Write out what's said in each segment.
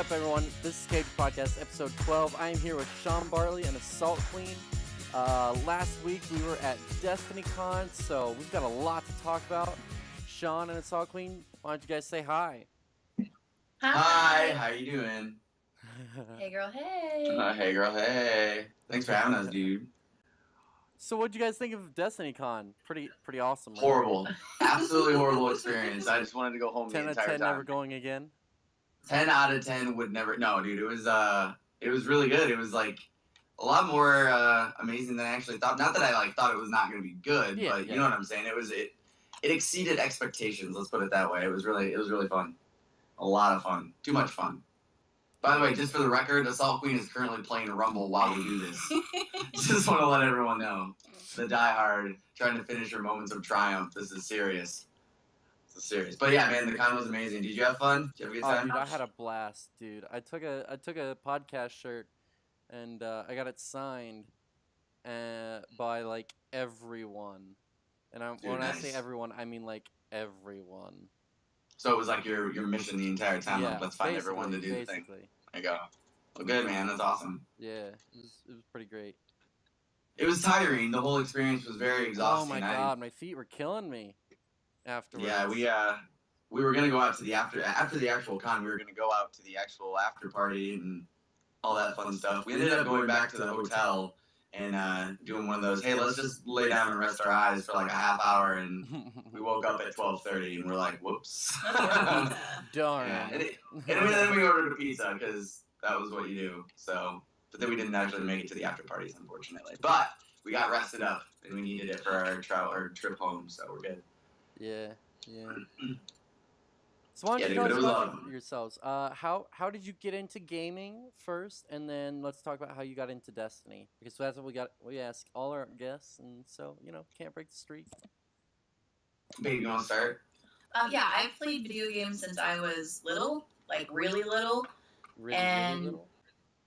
up, everyone? This is KOTPodcast, episode 12. I am here with Sean Bartley and AssaultQueen. Last week we were at DestinyCon, so we've got a lot to talk about. Sean and AssaultQueen, why don't you guys say hi? Hi, how you doing? Hey girl, hey. Hey girl, hey. Thanks for having us, dude. So what'd you guys think of DestinyCon? Pretty awesome, right? Horrible. Absolutely horrible experience. I just wanted to go home the 10 out entire of 10 time. never going again? 10 out of 10 would never. No, dude, it was really good. It was like a lot more amazing than I actually thought. Not that I thought it was not going to be good, but you know what I'm saying? It exceeded expectations, let's put it that way. It was really fun. A lot of fun. Too much fun. By the way, just for the record, AssaultQueen is currently playing Rumble while we do this. Just want to let everyone know. The diehard trying to finish your moments of triumph. This is serious. But yeah, man, the con was amazing. Did you have fun? Did you have a good time? Dude, I had a blast, dude. I took a podcast shirt and I got it signed by like everyone. And when I say everyone, I mean like everyone. So it was like your mission the entire time. Yeah, Let's find everyone to do the thing. Basically. There you go. Well, good, man. That's awesome. Yeah, it was pretty great. It was tiring. The whole experience was very exhausting. Oh my god, my feet were killing me afterwards. Yeah, we were gonna go out to the after the actual con. We were gonna go out to the actual after party and all that fun stuff. We ended up going back to the hotel and doing one of those. Hey, let's just lay down and rest our eyes for like a half hour. And we woke up at 12:30 and we're like, whoops. Darn. Yeah, and then we ordered a pizza because that was what you do. So, but then we didn't actually make it to the after parties, unfortunately. But we got rested up and we needed it for our trip home. So we're good. Yeah. So why don't you tell us about yourselves? How did you get into gaming first, and then let's talk about how you got into Destiny, because that's what we ask all our guests, and so can't break the streak. Baby, you want to start? Yeah, I've played video games since I was little, like really little. Really little?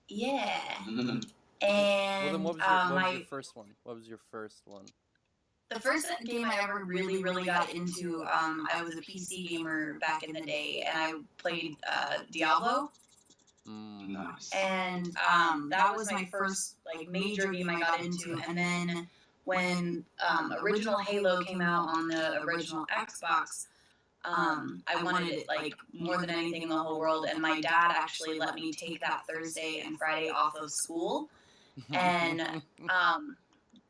Yeah. Mm-hmm. And well, then what was your first one? What was your first one? The first game I ever really got into, I was a PC gamer back in the day, and I played Diablo. Nice. And that was my first major game I got into. And then when original Halo came out on the original Xbox, I wanted it more than anything in the whole world. And my dad actually let me take that Thursday and Friday off of school, and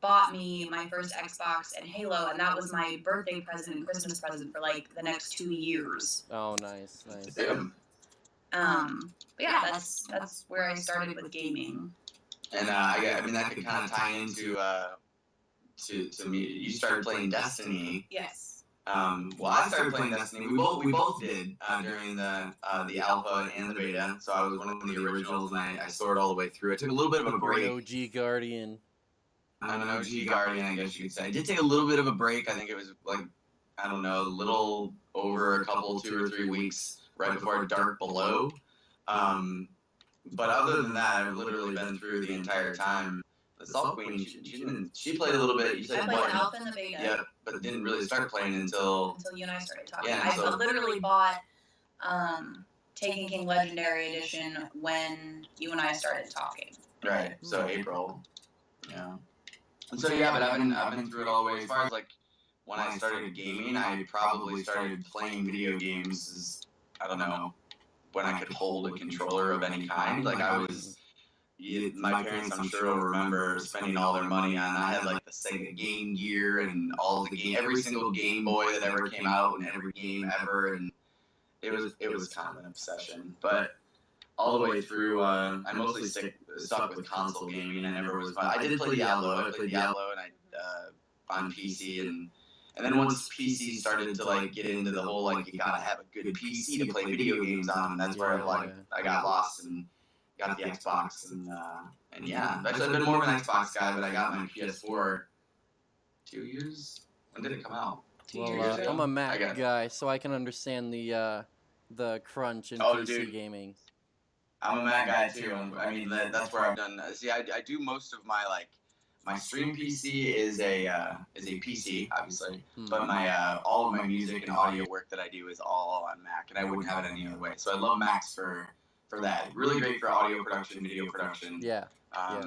bought me my first Xbox and Halo, and that was my birthday present and Christmas present for the next 2 years. Oh, nice. But yeah, that's where I started with gaming. And I mean that could kind of tie into to me. You started playing Destiny. Yes. Well, I started playing Destiny. We both did during the alpha and the beta. So I was one of the originals, and I soared all the way through. It took a little bit of a break. OG Guardian. I'm an OG Guardian, I guess you could say. I did take a little bit of a break. I think it was a little over 2 or 3 weeks right before Dark Below. But other than that, I've literally been through the entire time. AssaultQueen, she played a little bit. You said I played alpha and the beta. Yeah, but didn't really start playing until you and I started talking. Yeah, I literally bought Taken King Legendary Edition when you and I started talking. Right. So April. Yeah. And so but I've been through it all the way. As far as when I started gaming, I probably started playing video games when I could hold a controller of any kind. My parents, I'm sure, will remember spending all their money on. I had the Sega Game Gear and every single Game Boy that ever came out and every game ever, and it was kind of an obsession. But all the way through, I mostly stuck with console gaming. I never was. I did play Diablo. I played Diablo, and on PC, and then once PC started to get into the whole you gotta have a good PC to play video games on. And that's where I got lost and got the Xbox, and yeah, actually I've been more of an Xbox guy, but I got my PS4 2 years. When did it come out? 2 years ago? I'm a Mac guy, so I can understand the crunch in PC gaming. I'm a Mac guy too. I mean, that's where I've done. See, I do most of my my stream PC is a PC, obviously, but my all of my music and audio work that I do is all on Mac, and I wouldn't have it any other way. So I love Macs for for that. Really great for audio production, video production. Yeah. I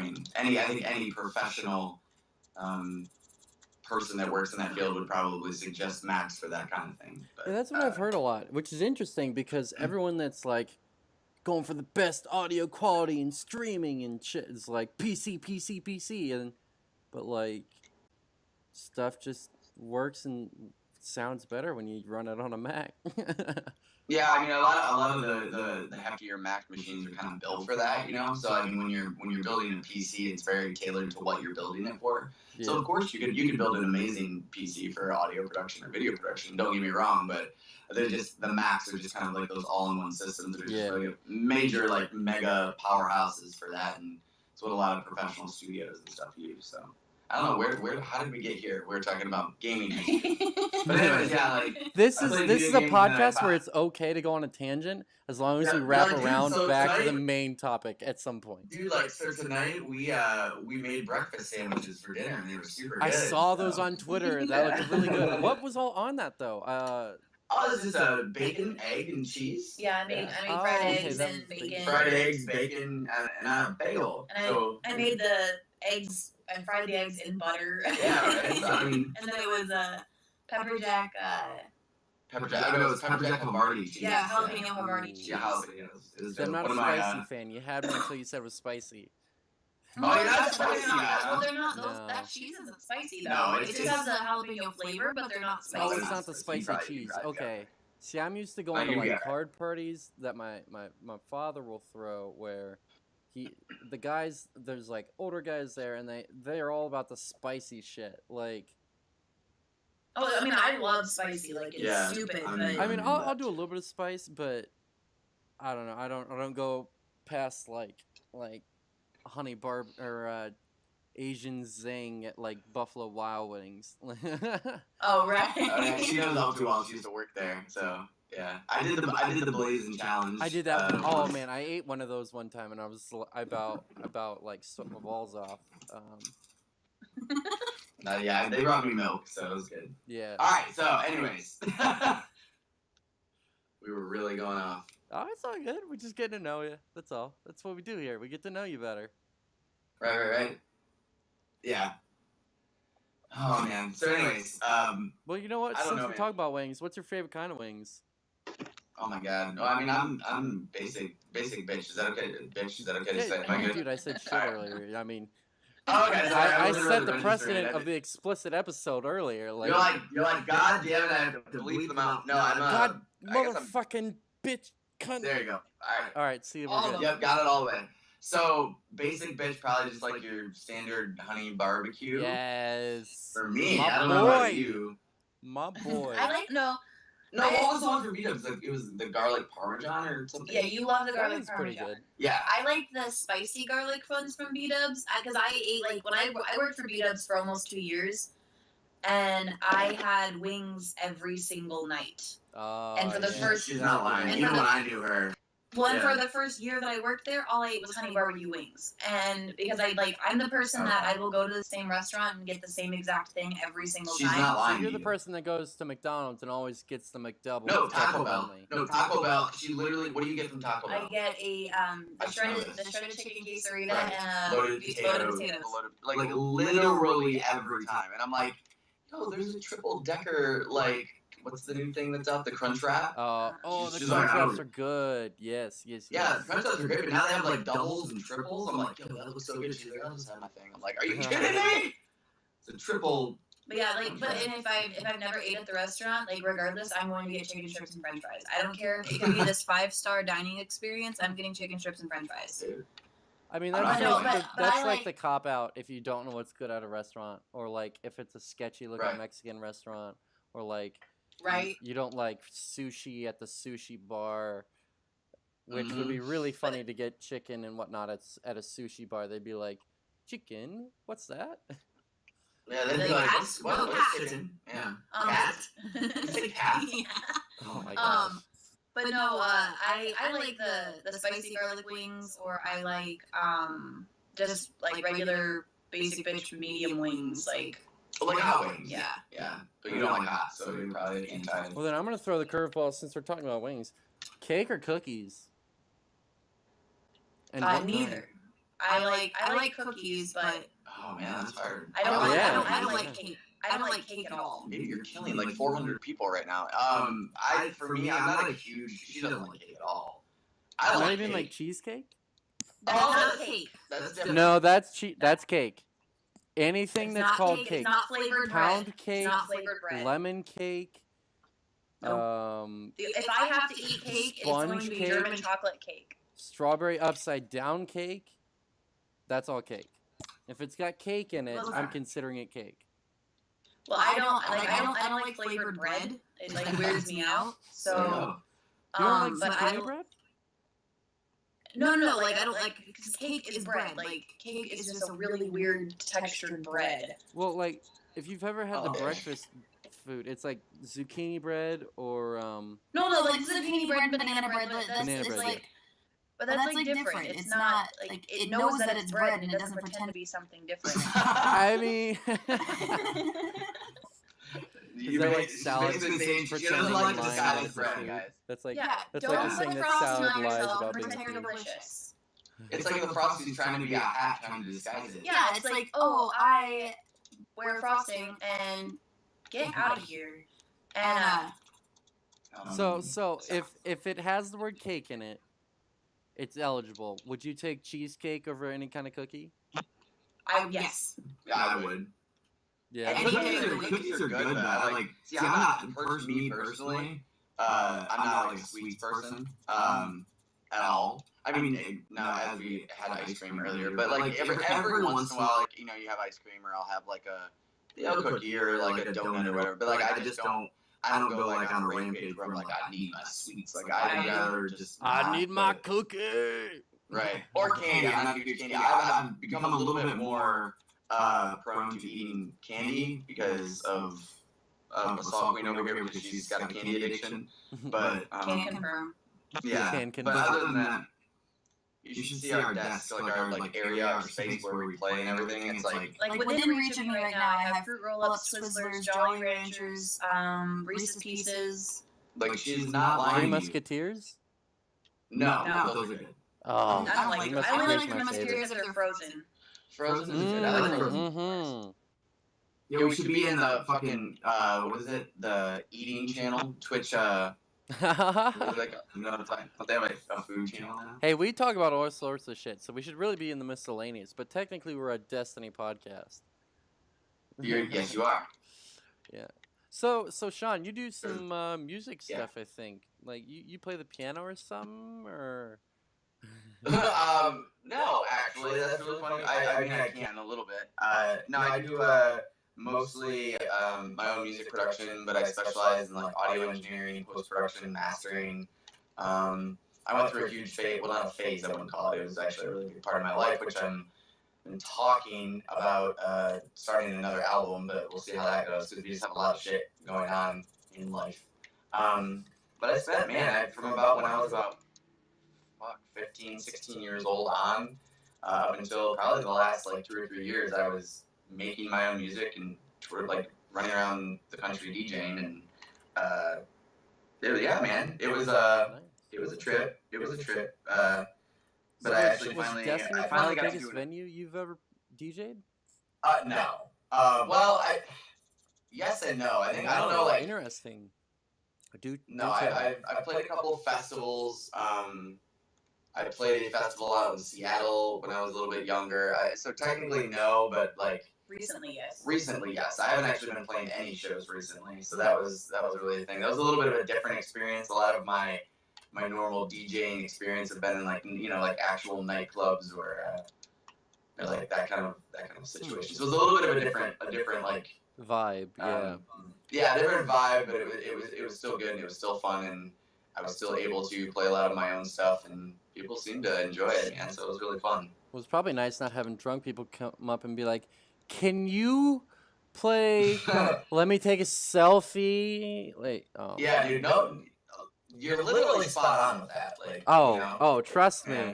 mean, I think any professional person that works in that field would probably suggest Macs for that kind of thing. But, Yeah, that's what I've heard a lot, which is interesting because everyone that's like going for the best audio quality and streaming and shit is like PC, but like stuff just works and sounds better when you run it on a Mac. Yeah, I mean, a lot of the heftier Mac machines are kind of built for that, So I mean, when you're building a PC, it's very tailored to what you're building it for. Yeah. So of course you could build an amazing PC for audio production or video production. Don't get me wrong, but the Macs are just kind of like those all-in-one systems that are just like major like mega powerhouses for that, and it's what a lot of professional studios and stuff use. So. I don't know how did we get here? We're talking about gaming. But anyways, yeah, like this is a podcast where it's okay to go on a tangent as long as we wrap around back to the main topic at some point. Dude, like so tonight we made breakfast sandwiches for dinner and they were super good. I saw those on Twitter. That looked really good. What was all on that though? This is bacon, egg, and cheese. Yeah, I made fried eggs and bacon. Fried eggs, bacon, and a bagel. And I made the eggs. I fried the eggs in butter. Yeah, right. I mean, and then it was pepper jack. Pepper jack. I know it was pepper jack Havarti cheese. Yeah, jalapeno Havarti cheese. Yeah, jalapenos. I'm not a spicy fan. You had one until you said it was spicy. Oh, you're not spicy. Well, they're not. That cheese isn't spicy though. No, it just has a jalapeno flavor, but they're not spicy. Oh, it's not the spicy cheese. Okay. See, I'm used to going to like card parties that my father will throw where. The guys, there's like older guys there, and they're all about the spicy shit. Like, oh, I mean, I love spicy. Like, it's stupid. I mean, I'll do a little bit of spice, but I don't know. I don't go past like honey barb or Asian zing at like Buffalo Wild Wings. Oh right. She knows all too well. She used to work there, so. Yeah, I did the blazing challenge. I did that. Oh man, I ate one of those one time, and I about like sweat my balls off. Yeah, they brought me milk, so it was good. Yeah. All right. So, anyways, we were really going off. Oh, it's all good. We're just getting to know you. That's all. That's what we do here. We get to know you better. Right. Yeah. Oh man. So, anyways, well, you know what? Since we talk about wings, what's your favorite kind of wings? Oh my god. No, I mean I'm basic bitch. Is that okay? Bitch, is that okay to say? Dude, I said shit earlier. I mean, okay, I set the precedent of the explicit episode earlier. Like you're like, God damn it, I have to bleep them out. No, I'm God motherfucking bitch cunt. There you go. All right. See you. Yep, got it all the way. So basic bitch, probably just like your standard honey barbecue. Yes. For me, I don't know about you. My boy. I like No, what was the one for B-dubs? Like, it was the garlic parmesan or something? Yeah, you love the garlic parmesan. Pretty good. Yeah. I like the spicy garlic ones from B-dubs because I ate, like, when I worked for B-dubs for almost 2 years, and I had wings every single night. And for the first... She's not lying. Even when I knew her. Well, for the first year that I worked there, all I ate was honey barbecue wings. And because I'm the person that I will go to the same restaurant and get the same exact thing every single time. She's not lying. So you're the person that goes to McDonald's and always gets the McDouble. No, Taco Bell. No, Taco Bell. She literally, what do you get from Taco Bell? I get a shredded chicken quesarita and loaded potatoes. Like literally every time. And I'm like, no, there's a triple decker, like, what's the new thing that's out? The Crunch Wrap? The Crunch Wraps are good. Yes. Yeah, the Crunch Wraps are great, but now they have like doubles and triples. I'm like, yo, that looks so good. She's like, I'll just have my thing. I'm like, are you kidding me? It's a triple. But yeah, like, and if I've never ate at the restaurant, like, regardless, I'm going to get chicken strips and French fries. I don't care. It could be this 5-star dining experience. I'm getting chicken strips and French fries. Dude. I mean, that's like the cop out if you don't know what's good at a restaurant, or like if it's a sketchy looking Mexican restaurant, or like. Right. You don't like sushi at the sushi bar, which would be really funny to get chicken and whatnot at a sushi bar. They'd be like, chicken? What's that? Yeah, they'd be like, what's chicken? Yeah. Cat? You say cat? Yeah. Oh my gosh. But no, I like the spicy garlic wings, or I like just like regular basic bitch medium wings, like hot wings. Yeah. But you don't like hot, so you're probably anti. Well, then I'm going to throw the curveball since we're talking about wings. Cake or cookies? And what Neither. kind? I like cookies, but Oh man, that's hard. I don't like Yeah, I don't yeah. like cake. I don't like cake at all. Maybe you're killing like 400 people right now. For me, I'm not a huge. She doesn't like cake at all. I Not like even cake. like cheesecake? That's not cake. That's different. No, that's cake. Anything It's that's not called cake. cake. It's not flavored Pound bread. cake, It's not flavored bread. lemon cake. If I have to eat cake, it's going sponge to be cake. German chocolate cake. Strawberry upside down cake. That's all cake. If it's got cake in it, I'm considering it cake. Well, I don't like flavored bread. It like weirds me out. So, You don't like but zucchini bread? No, like I don't like because cake is bread. Like cake is just a really weird textured bread. Well, like if you've ever had the Okay. breakfast food, it's like zucchini bread or No, like zucchini bread, banana bread. But that's Banana it's bread, like, but that's like different. It's not like it knows that it's bread and it doesn't pretend to be something different. I mean, You that make- like salad basically saying she pretending doesn't like lying the salad about bread, food? guys. That's like Yeah, that's don't like the saying put that frosting salad on lies yourself about and being pretend you're food. delicious. It's like the frosting's trying to be a hat, trying to disguise it. Yeah, it's like, oh, I wear frosting and get out of here. And So if it has the word cake in it, it's eligible. Would you take cheesecake over any kind of cookie? yes. Yeah, I would. Yeah. And cookies are good, but I like. See, I'm not personally. I'm not like a sweets person. At all. I mean, now as we had ice cream earlier, but like every once in a while, like you have ice cream, or I'll have like a cookie or like a donut or whatever. But like I just don't. I don't go like on a rampage where I'm like I need my sweets. Like I'd rather just. I need my but- cookie. Right. Or candy. I'm not a huge candy. I've become a little bit more prone to eating candy because of AssaultQueen over here because she's got a candy addiction. But Can confirm. yeah. Can But confirm. other than that, you should see our desk, like our area, our space where we play and everything. It's like Like within reach of me right now, I have fruit roll-ups, Twizzlers, Jolly Ranchers, Reese's Pieces. she's not lying. Three to you. Musketeers? No, No. those are good. Oh, I don't like Three them. I only Musketeers like the my favorite. Musketeers if they're frozen. Frozen is good. I like frozen. Mm-hmm. Yeah, we should be in the fucking what is it? The eating channel, Twitch. Like you know what I'm talking? Don't they have a food channel now? Hey, we talk about all sorts of shit, so we should really be in the miscellaneous. But technically, we're a Destiny podcast. Yes, you are. So Sean, you do some music stuff, I think. Like you play the piano or something, or No, actually, that's really funny. I mean, I can a little bit. No, I do mostly my own music production, but I specialize in like audio engineering, post production, mastering. I went through a huge phase. Well, not a phase, I wouldn't call it. It was actually a really big part of my life, which I'm been talking about starting another album, but we'll see how that goes because we just have a lot of shit going on in life. But I spent, man, from about when I was about 15, 16 years old on, up until probably the last like 2 or 3 years, I was making my own music and like running around the country DJing, and yeah, man, it was a trip. It was a trip. But I actually was finally Destiny I the finally got to biggest do it. venue you've ever DJ'd? No. Well, yes and no. I don't know, like. Interesting. No, I played a couple of festivals. I played a festival out in Seattle when I was a little bit younger. So technically no, but like Recently, yes. recently, yes. I haven't actually been playing any shows recently, so that was really the thing. That was a little bit of a different experience. A lot of my normal DJing experience have been in like like actual nightclubs or like that kind of situation. So it was a little bit of a different like Vibe, yeah. different vibe, but it was still good and it was still fun, and I was still able to play a lot of my own stuff, and people seemed to enjoy it, man. So it was really fun. It was probably nice not having drunk people come up and be like, "Can you play? Let me take a selfie." Like, oh. Yeah, dude. No, you're literally spot on with that. Like, Oh, trust me, Yeah.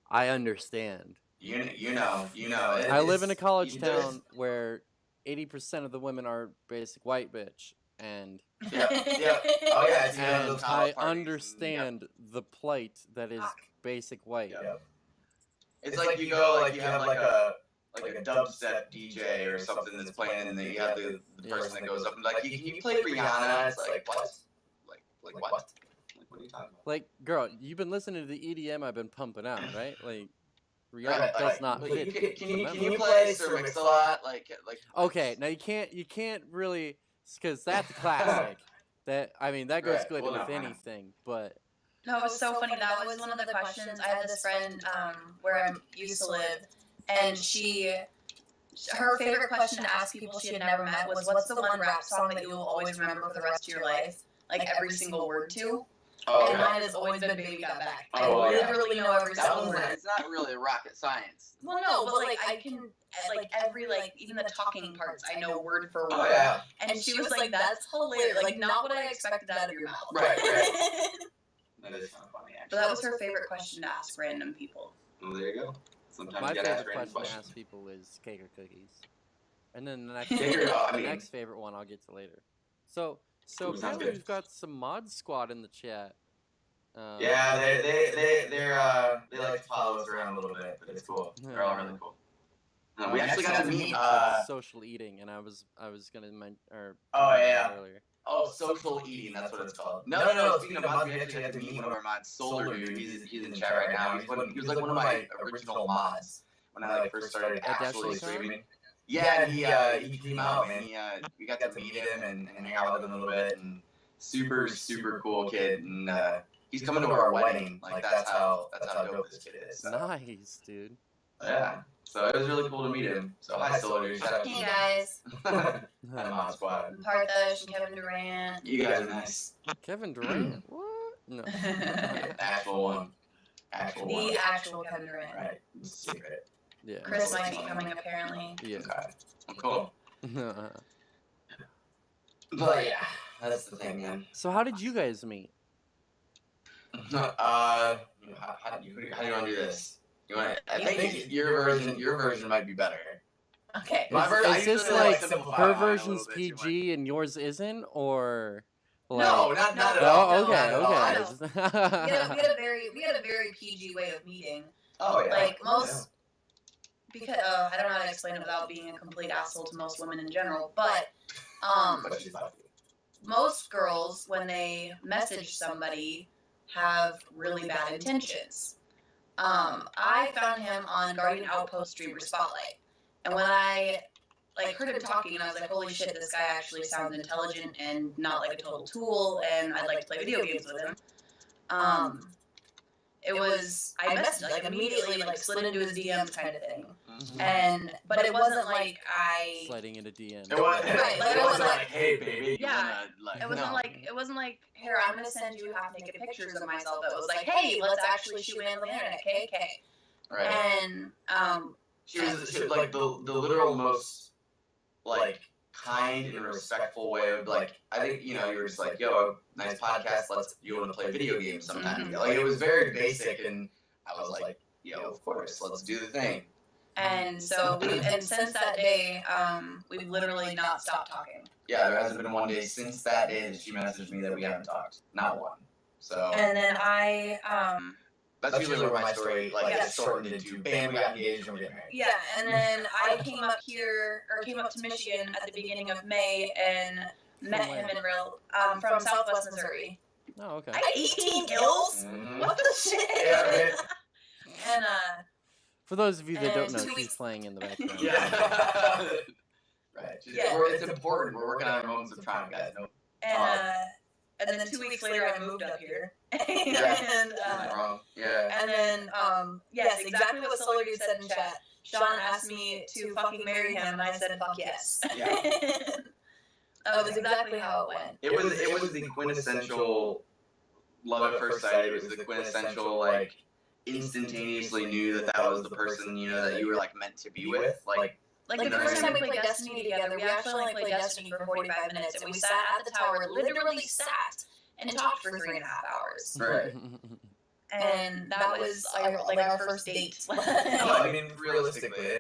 I understand. You know. I live in a college you just- town where 80% of the women are basic white bitch, and Yeah. Oh yeah. So you have and those I college parties understand the plight that is basic white. Yeah. It's like you go, like you have like a dubstep DJ or something that's playing, and then you have the person that goes up and like, can you play Rihanna? It's like what? Like what? Like what are you talking about? Like, girl, you've been listening to the EDM I've been pumping out, right? Like, Rihanna Right, does not fit. Can you play Sir Mix-a-Lot? Like Okay, now you can't really, because that's a classic. That goes Right, good well, with no, I know. anything, but No, it was so funny. That was one of the questions. I had this friend where I used to live, and her favorite question to ask people she had never met was, "What's the one rap song that you will always remember for the rest of your life, like every single word to?" Oh, And yeah. mine has always been "Baby Got Back." Oh, I yeah. literally know every That single one's word. it's not really rocket science. Well, no, but like I can, like every, like even the talking parts, I know word for word. Oh yeah. And she was like, "That's hilarious! Like not what I expected out of your mouth." Right. That is kind of funny, actually. But that was her favorite question to ask random people. Well, there you go. Sometimes my you gotta ask favorite random question to questions. ask people is cake or cookies. And then the next, Cake or- I mean- next favorite one I'll get to later. So Ooh, sounds apparently good. we've got some mod squad in the chat. Yeah, they like to follow us around a little bit, but it's cool. They're all really cool. We actually got to meet. Social eating, and I was gonna mention Oh, yeah. earlier. Oh, social eating. That's what it's called. No. Speaking of mods, we actually had to meet one of our mods, Solar Dude. He's in chat right now. He was like one of my original mods when I like first started actually streaming. Yeah, and he came out, man. We got to meet him and hang out with him a little bit, and super cool kid. And he's coming to our wedding. Like that's how dope this kid is. So. Nice, dude. Yeah. So it was really cool to meet him. So hi, Solar Dude. Shout out to Hey you. guys, Hi, Mod Squad. I'm Parthush and Kevin Durant. You guys are nice. Kevin Durant? What? No. Actual one. Actual one. The actual Kevin Durant. Right. Secret. Yeah. Chris might be coming apparently. Yeah. Okay. Cool. But yeah, that's the thing, man. So how did you guys meet? How do you want to do this? I think your version might be better. Okay. My version, Is this usually like simplify her mine a little version's bit too PG and yours isn't, or like? No, not at all. Oh, okay, No, okay. we had a very PG way of meeting. Oh yeah. Like most, because I don't know how to explain it without being a complete asshole to most women in general, but But she's lucky. most girls, when they message somebody, have really bad intentions. I found him on Guardian Outpost Streamer Spotlight, and when I heard him talking, and I was like, "Holy shit, this guy actually sounds intelligent and not like a total tool," and I'd like to play video games with him. It was, I messaged, immediately, slid into his DMs kind of thing. But it wasn't like I... Sliding into DM. It was, Right, it wasn't like, hey, baby. Yeah, it wasn't like, here, I'm going to send you half-naked pictures of myself. It was like, hey, let's actually shoot it on the internet, KK. Right. And, She was like the literal most, like, kind and respectful way of, like, I think, you were just like, yo, nice podcast, you want to play video games sometime. Mhm. Like, it was very basic, and I was like, yo, of course, let's do the thing. And so, since that day, we've literally not stopped talking. Yeah, there hasn't been one day since that day that she messaged me that we haven't talked. Not one. So. And then That's usually where my story, gets shortened into, bam, we got engaged and we're getting married. yeah, and then I came up to Michigan at the beginning of May and met him in from Southwest Missouri. Oh, okay. I had 18 kills? Mm-hmm. What the shit? Yeah, right. And, For those of you that don't and know, 2 she's weeks- playing in the background. Yeah. Right. Yeah. It's important. We're working on our moments of time, guys. No. and then 2 weeks later I moved up here. Yeah. And, Nothing wrong. Yeah. and then, yes, exactly what Solar Dude said in chat. Sean asked me to fucking marry him, and I said, fuck yes. Yeah. That was exactly how it went. It was the quintessential love at first sight. It was the quintessential, like, instantaneously knew that was the person, that you were, like, meant to be with. Like The first time we played Destiny together, we actually only played Destiny for 45 minutes, and we sat at the tower, literally sat, and talked for 3.5 hours. Right. And that was our first date. No, I mean, realistically,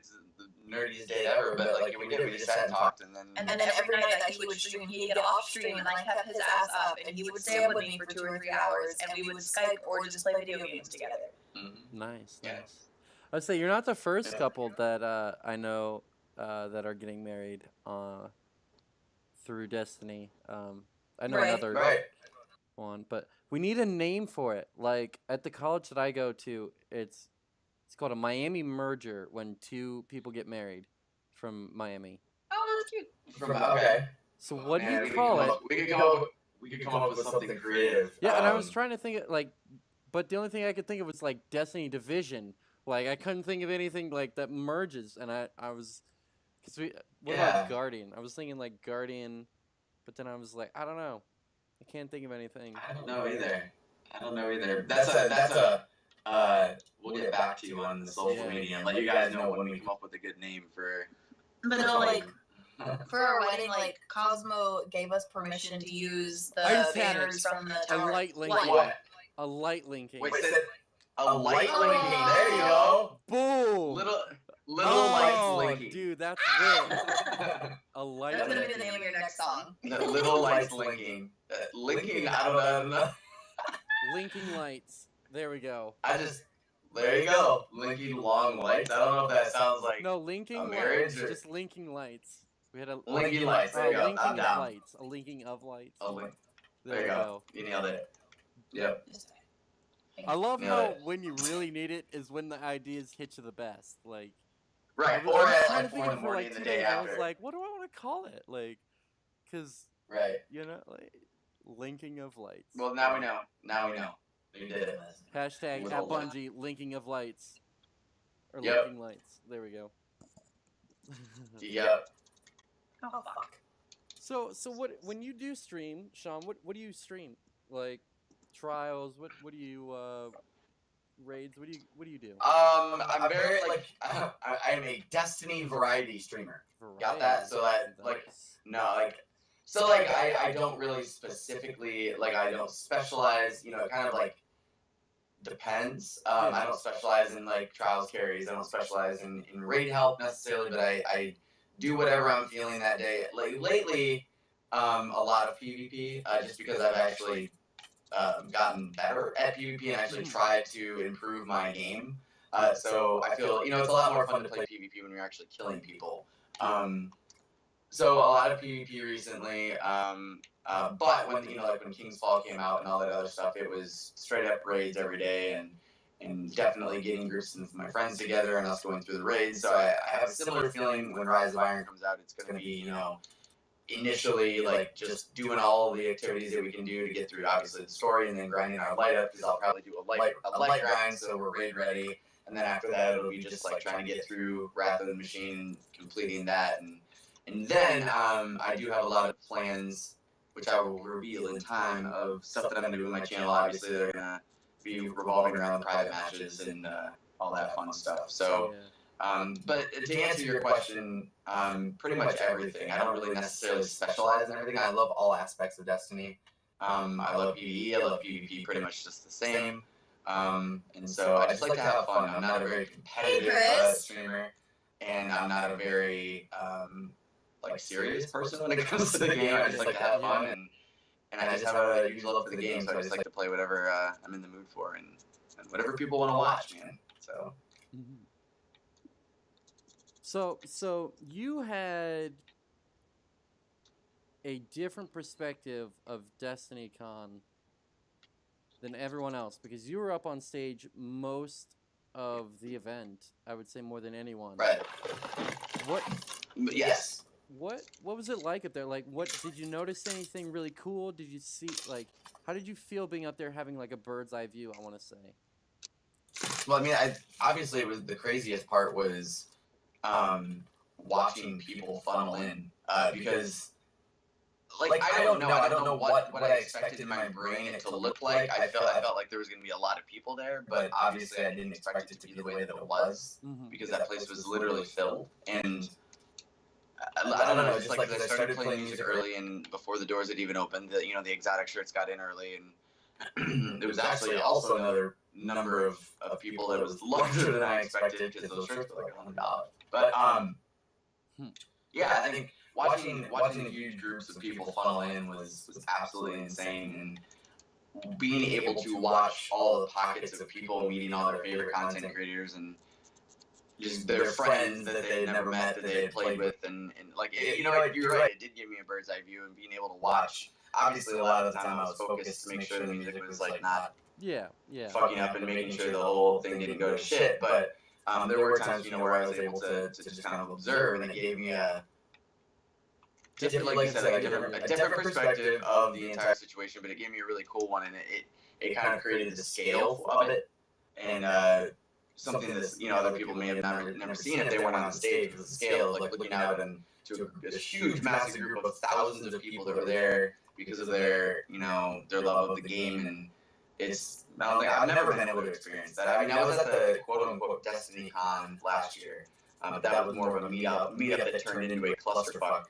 nerdiest date ever, but like we did. We just sat and talked, and then every night that he would stream, he'd get off stream and like have his ass up, and he would stay up with me for 2 or 3 hours, and we would Skype or just play video games together. Nice. I'd say you're not the first couple that I know that are getting married through Destiny. I know another one, but we need a name for it. Like at the college that I go to, it's called a Miami merger when 2 people get married from Miami. Oh, that's cute. Okay. So what do you call it? We could come up with something creative. Yeah, and I was trying to think of like, but the only thing I could think of was like Destiny Division. Like I couldn't think of anything like that merges, and I was, what about Guardian? I was thinking like Guardian, but then I was like, I don't know, I can't think of anything. I don't know either. That's a we'll get back to you on the social media and let you guys know when we come up with a good name for. But no, like for our wedding, like Cosmo gave us permission to use the banners from the tower. A light linking. What? A light linking. Wait, a light linking. There you go. Boom. Little lights linking. Dude, that's real. A light. That's gonna be the name of your next song. Little lights linking. Linking. I don't know. Linking lights. There we go. There you go. Linking long lights. I don't know if that sounds like linking marriage lights. Just linking lights. We had a linking lights. There you go. I'm down. Lights. A linking of lights. There you go. You nailed it. Yep. I love how when you really need it is when the ideas hit you the best. Like. Right. Or at like 4 in the morning and the day after. I was like, what do I want to call it? Like, because. Right. You know, like linking of lights. Well, now we know. You did it. Hashtag at Bungie, linking of lights. Or linking lights. There we go. Yep. Oh, fuck. So what, when you do stream, Sean, what do you stream? Like, trials, what do you, raids, what do you do? I'm very, like, I'm a Destiny variety streamer. Got that? So that, like, no, like, so, like, I don't really specifically, like, I don't specialize, you know, it kind of, like, depends. I don't specialize in, like, trials carries. I don't specialize in raid help necessarily, but I do whatever I'm feeling that day. Like, lately, a lot of PvP, just because I've actually gotten better at PvP and actually tried to improve my game. So I feel, you know, it's a lot more fun to play PvP when you're actually killing people. So a lot of PvP recently, but when, you know, like when King's Fall came out and all that other stuff, it was straight up raids every day and definitely getting groups of my friends together and us going through the raids. So I have a similar feeling when Rise of Iron comes out. It's going to be, you know, initially like just doing all the activities that we can do to get through obviously the story and then grinding our light up, because I'll probably do a light grind so we're raid ready. And then after that, it'll be just like trying to get through Wrath of the Machine, completing that. And then I do have a lot of plans, which I will reveal in time, of stuff that I'm going to do with my channel. Obviously, they're going to be revolving around the private matches and all that fun stuff. So, but to answer your question, pretty much everything. I don't really necessarily specialize in everything. I love all aspects of Destiny. I love PvE. I love PvP pretty much just the same. And so I just like to have fun. I'm not a very competitive streamer, and I'm not a very like serious person when it comes to the game. I just like to have fun, and I just have a huge love for the game, so I just like to play whatever I'm in the mood for, and whatever people want to watch, man. So. So you had a different perspective of Destiny Con than everyone else, because you were up on stage most of the event. I would say more than anyone. Right. Yes. What was it like up there? Like, what did you notice anything really cool? Did you see, like, how did you feel being up there having like a bird's eye view, I want to say? Well, I mean, obviously it was the craziest part was watching people funnel in, because like I don't know what I expected in my brain it to look like. I felt like there was going to be a lot of people there, but obviously I didn't expect it to be the way that it was, because that place was literally filled. And I don't know, just like I started playing music early and before the doors had even opened, you know, the exotic shirts got in early, and there was actually also another number of people that was larger than I expected, because those shirts were like $100. But yeah, I think watching the huge groups of people funnel in was absolutely insane, and being able to watch all the pockets of people meeting all their favorite content creators and just their friends that they had never met, that they had played with, and like, you're right, it did give me a bird's eye view, and being able to watch. Obviously, a lot of the time I was focused to make sure the music was like not fucking up and making sure the whole thing didn't go to shit. But there were times, where I was able to just kind of observe, and it gave me a different, like you said, a different perspective of the entire situation. But it gave me a really cool one, and it kind of created the scale of it, and something that other people may have never seen if they weren't on the stage. Was the scale of like looking out and to a huge, massive group of thousands of people that were there because of their their love of the game. And I've never been able to experience that. I mean, I was at the quote unquote Destiny Con last year, but that was more of a meetup that turned into a clusterfuck.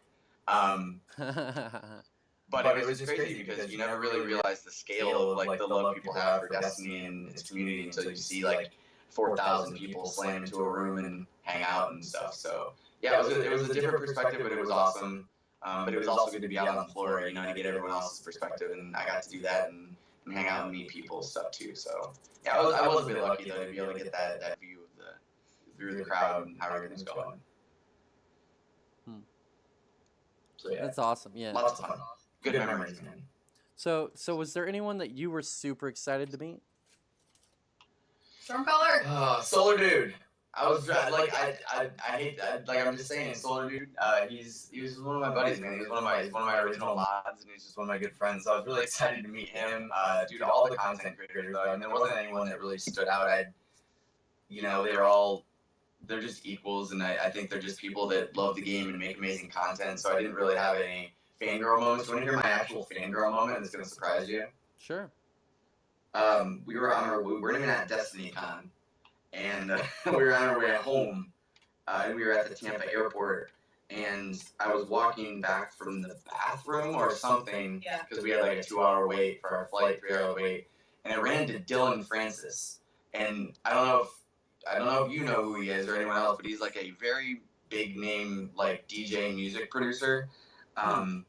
But it was just crazy because you never really realize the scale of like the love people have for Destiny and its community until you see like 4,000 people slam into a room and hang out and stuff. So yeah, it was a different perspective, but it was awesome. But it was also good to be out on the floor, to get everyone else's perspective, and I got to do that and hang out and meet people and stuff too. So yeah, I was a bit lucky though to be able to get that view of the crowd and how everything's going. So yeah, that's awesome. Yeah, lots of fun, good memories, man. So was there anyone that you were super excited to meet? Stormcaller. Solar Dude. I was like, I hate that. Like, I'm just saying, Solar Dude. He was one of my buddies, man. He was one of my original mods, and he's just one of my good friends. So I was really excited to meet him. Dude, all the content creators, though. I mean, there wasn't anyone that really stood out. They're just equals, and I think they're just people that love the game and make amazing content. So I didn't really have any fangirl moments. You want to hear my actual fangirl moment? It's gonna surprise you. Sure. We weren't even at Destiny Con, and we were on our way home, and we were at the Tampa airport, and I was walking back from the bathroom or something, because we had like a 2-hour wait for our flight, 3-hour wait, and I ran into Dylan Francis, and I don't know if you know who he is or anyone else, but he's like a very big name, like DJ and music producer. And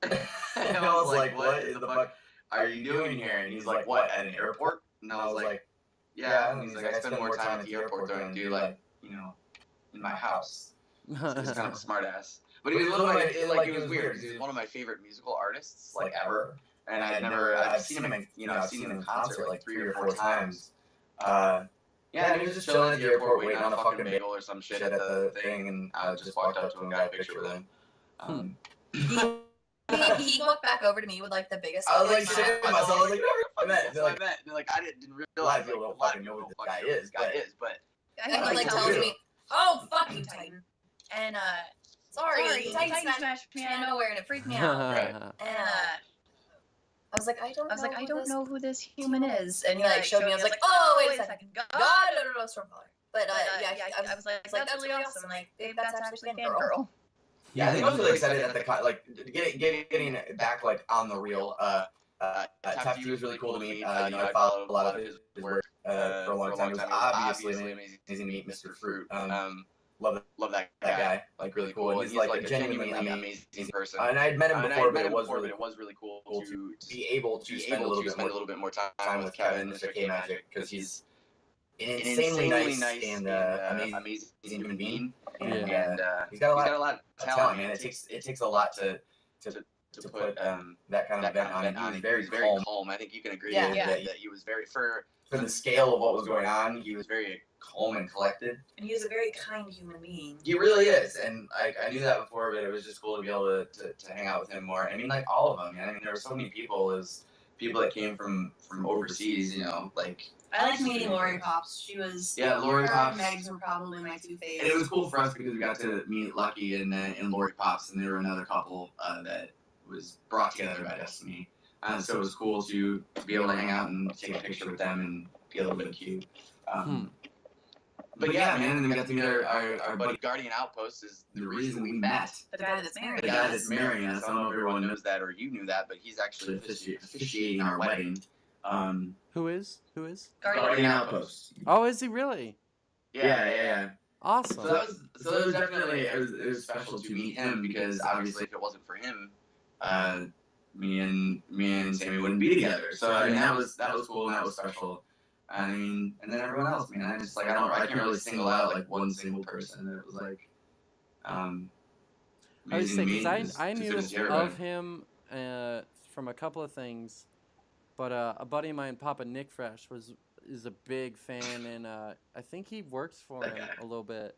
I was like, what in the fuck are you doing here? And he's like, what, at an airport? And I was like, yeah. And he's like, I spend more time at the airport than I do, like, in my house. So he's kind of a smart ass. But he was it was weird because he was one of my favorite musical artists, like, ever. And I've seen him in concert like 3 or 4 times. Yeah, and he was just chilling at the airport waiting on a fucking bagel or some shit at the thing, and I just walked up to him and got a picture with him. He walked back over to me with like the biggest. I was like shitting myself. I was like, I met. They're like, I didn't realize people don't fucking know who this guy is. But he like tells me, "Oh, fuck you, Titan," and sorry, Titan smashed me out of nowhere and it freaked me out. Right. And I was like, I don't know who this human is, and he like showed me. I was like, oh, wait a second, God, I don't know Stormcaller. But I was like, that's really awesome. Like, that's actually a fangirl. Yeah, I think I was really excited at the like getting back like on the reel. Taffy was really cool to meet. I followed a lot of his work for a long time. It was obviously amazing to meet Mr. Fruit. Love that guy. Like, really cool. And he's like a genuinely amazing person. And I had met him before, but it was really cool to be able to spend a little bit more time with Kevin, Mr. K Magic, because he's an insanely nice and amazing human being. And he's got a lot of talent, man. It takes a lot to put that kind of event on. He was very calm. I think you can agree that he was very, for the scale of what was going on, he was very calm and collected. And he was a very kind human being. He really is, and I knew that before, but it was just cool to be able to hang out with him more. I mean, like, all of them, man. I mean, there were so many people. It was people that came from overseas, like. I liked meeting Lori Pops. She was. Yeah, Lori Pops. And Megs were probably my two favorites. And it was cool for us because we got to meet Lucky and Lori Pops, and there were another couple that was brought together by Destiny. So it was cool to be able to hang out and take a picture with them and be a little bit cute. But yeah, man, and then we got to meet our buddy Guardian Outpost is the reason we met. The guy that's married. The guy that's marrying us. I don't know if everyone knows that or you knew that, but he's actually officiating our wedding. Who is? Guardian Outpost. Oh, is he really? Yeah. Awesome. So that was definitely it was special to meet him because obviously if it wasn't for him, me and Sammy wouldn't be together. So I mean that was cool and that was special. I mean, and then everyone else, man. I just like I can't really single out like one single person. It was like I would say because I to knew see everybody. of him from a couple of things, but a buddy of mine, Papa Nick Fresh, is a big fan, and I think he works for That him guy. a little bit.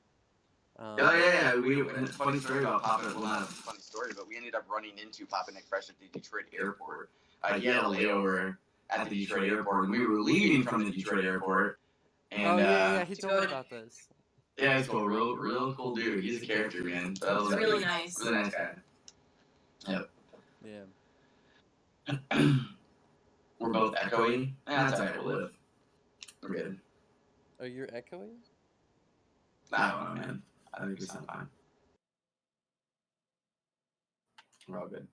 Yeah. And it's a funny story about Papa. Well, not a funny story, but we ended up running into Papa Nick Fresh at the Detroit airport. He had a layover at the Detroit airport, and we were leaving from the Detroit airport. And, yeah, he told me about this. Yeah, he's cool. Real cool dude. He's a character, man. That was really nice. Really nice guy. Yep. Yeah. We're both echoey. That's alright, we'll live. We're good. Oh, you're echoing? I don't know, man. I think we sound fine. We're all good.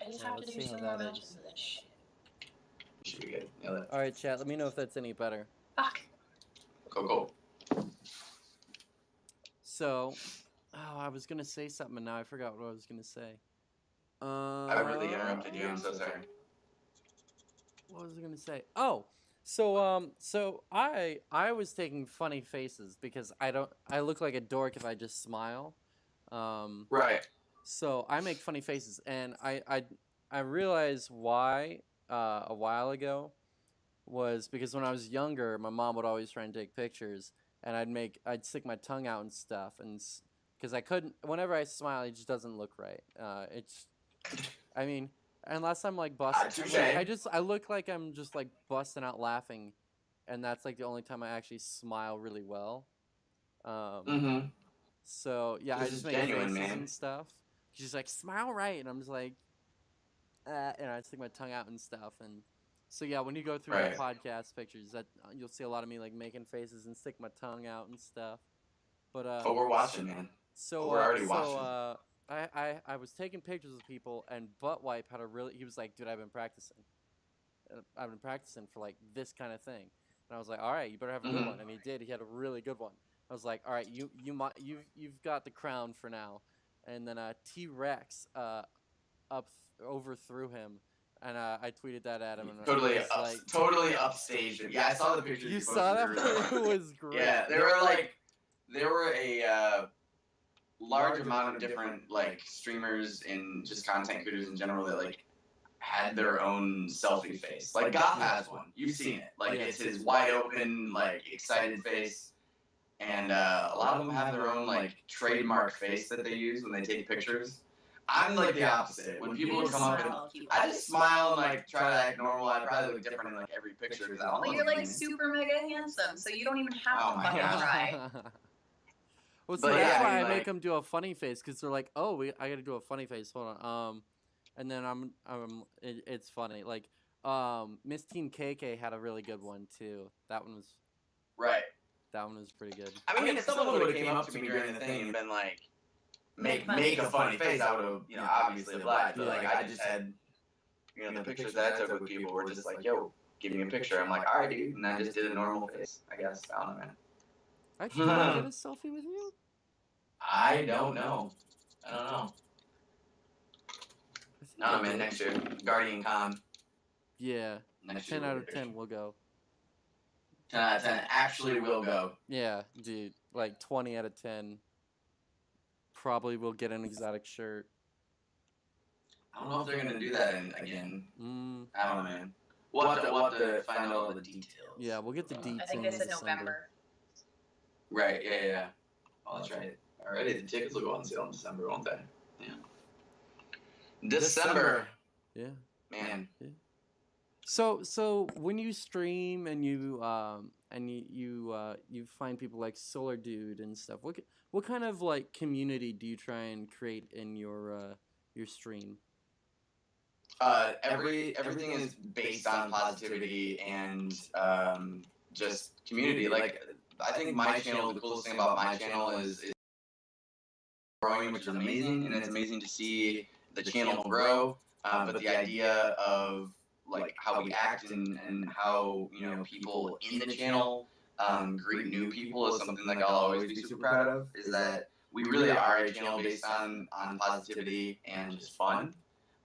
I just have to do some more matches of this shit. Should be good. Yeah, All right, chat. Let me know if that's any better. Fuck. Cool. So, I was gonna say something, and now I forgot what I was gonna say. I really interrupted you. I'm so sorry. What was I gonna say? Oh, so I was taking funny faces because I look like a dork if I just smile. Right. So I make funny faces, and I realized why a while ago was because when I was younger, my mom would always try and take pictures, and I'd stick my tongue out and stuff, and because I couldn't, whenever I smile, it just doesn't look right. I mean, unless I'm like busting, I look like I'm just like busting out laughing, and that's like the only time I actually smile really well. So yeah, I just make faces and stuff. She's like, smile right, and I'm just like, and I stick my tongue out and stuff, and so yeah, when you go through the podcast pictures, that you'll see a lot of me like making faces and stick my tongue out and stuff. But we're watching, man. So we're already watching. I was taking pictures of people, and Butt Wipe had he was like, dude, I've been practicing for like this kind of thing, and I was like, all right, you better have a good one, and he did. He had a really good one. I was like, all right, you've got the crown for now, and then T-Rex overthrew him. And I tweeted that at him. And totally upstaged him. Yeah, I saw the pictures. You saw that? It was great. Yeah, there were a large amount of different like streamers and just content creators in general that like had their own selfie face. Like Goth has one. You've seen it. Like it's his wide open, like excited face. And a lot of them have their own like trademark face that they use when they take pictures. I'm like the opposite. When people would come up and I just smile and like try to act normal. I probably look different in like every picture. Well, you're like super mega handsome, so you don't even have to fucking try. Well, so that's why I make them do a funny face, because they're like, "Oh, I got to do a funny face." Hold on. And then it's funny. Like, Miss Team KK had a really good one too. That one was right. That one was pretty good. I mean, if someone would have came up to me during the thing and been like, make a funny face, I would have, obviously obliged. But like, I just had, the pictures that I took with people were just like, yo, give me a picture. I'm like, all right, dude, and I just did a normal face. I guess I don't know, man. Can I get a selfie with you? I don't know. No, man, next year, Guardian Con. Yeah, 10 out of 10 will go. 10 out of 10 actually will go. Yeah, dude, like 20 out of 10 probably will get an exotic shirt. I don't know if they're gonna do that again. I don't know, man. We'll have to find out all the details. Yeah, we'll get the details. I think they said November. Right, yeah. Oh, that's right. Alrighty, the tickets will go on sale in December, won't they? Yeah. December. Yeah. Man. Yeah. So when you stream and you find people like Solar Dude and stuff, what kind of like community do you try and create in your stream? Everything is based on positivity and just community. Like, I think my channel, the coolest thing about my channel is growing, which is amazing, and it's amazing to see the channel grow. But the idea of like how we act and how people in the channel greet new people is something like I'll always be super proud of. Is that we really are a channel based on positivity and just fun.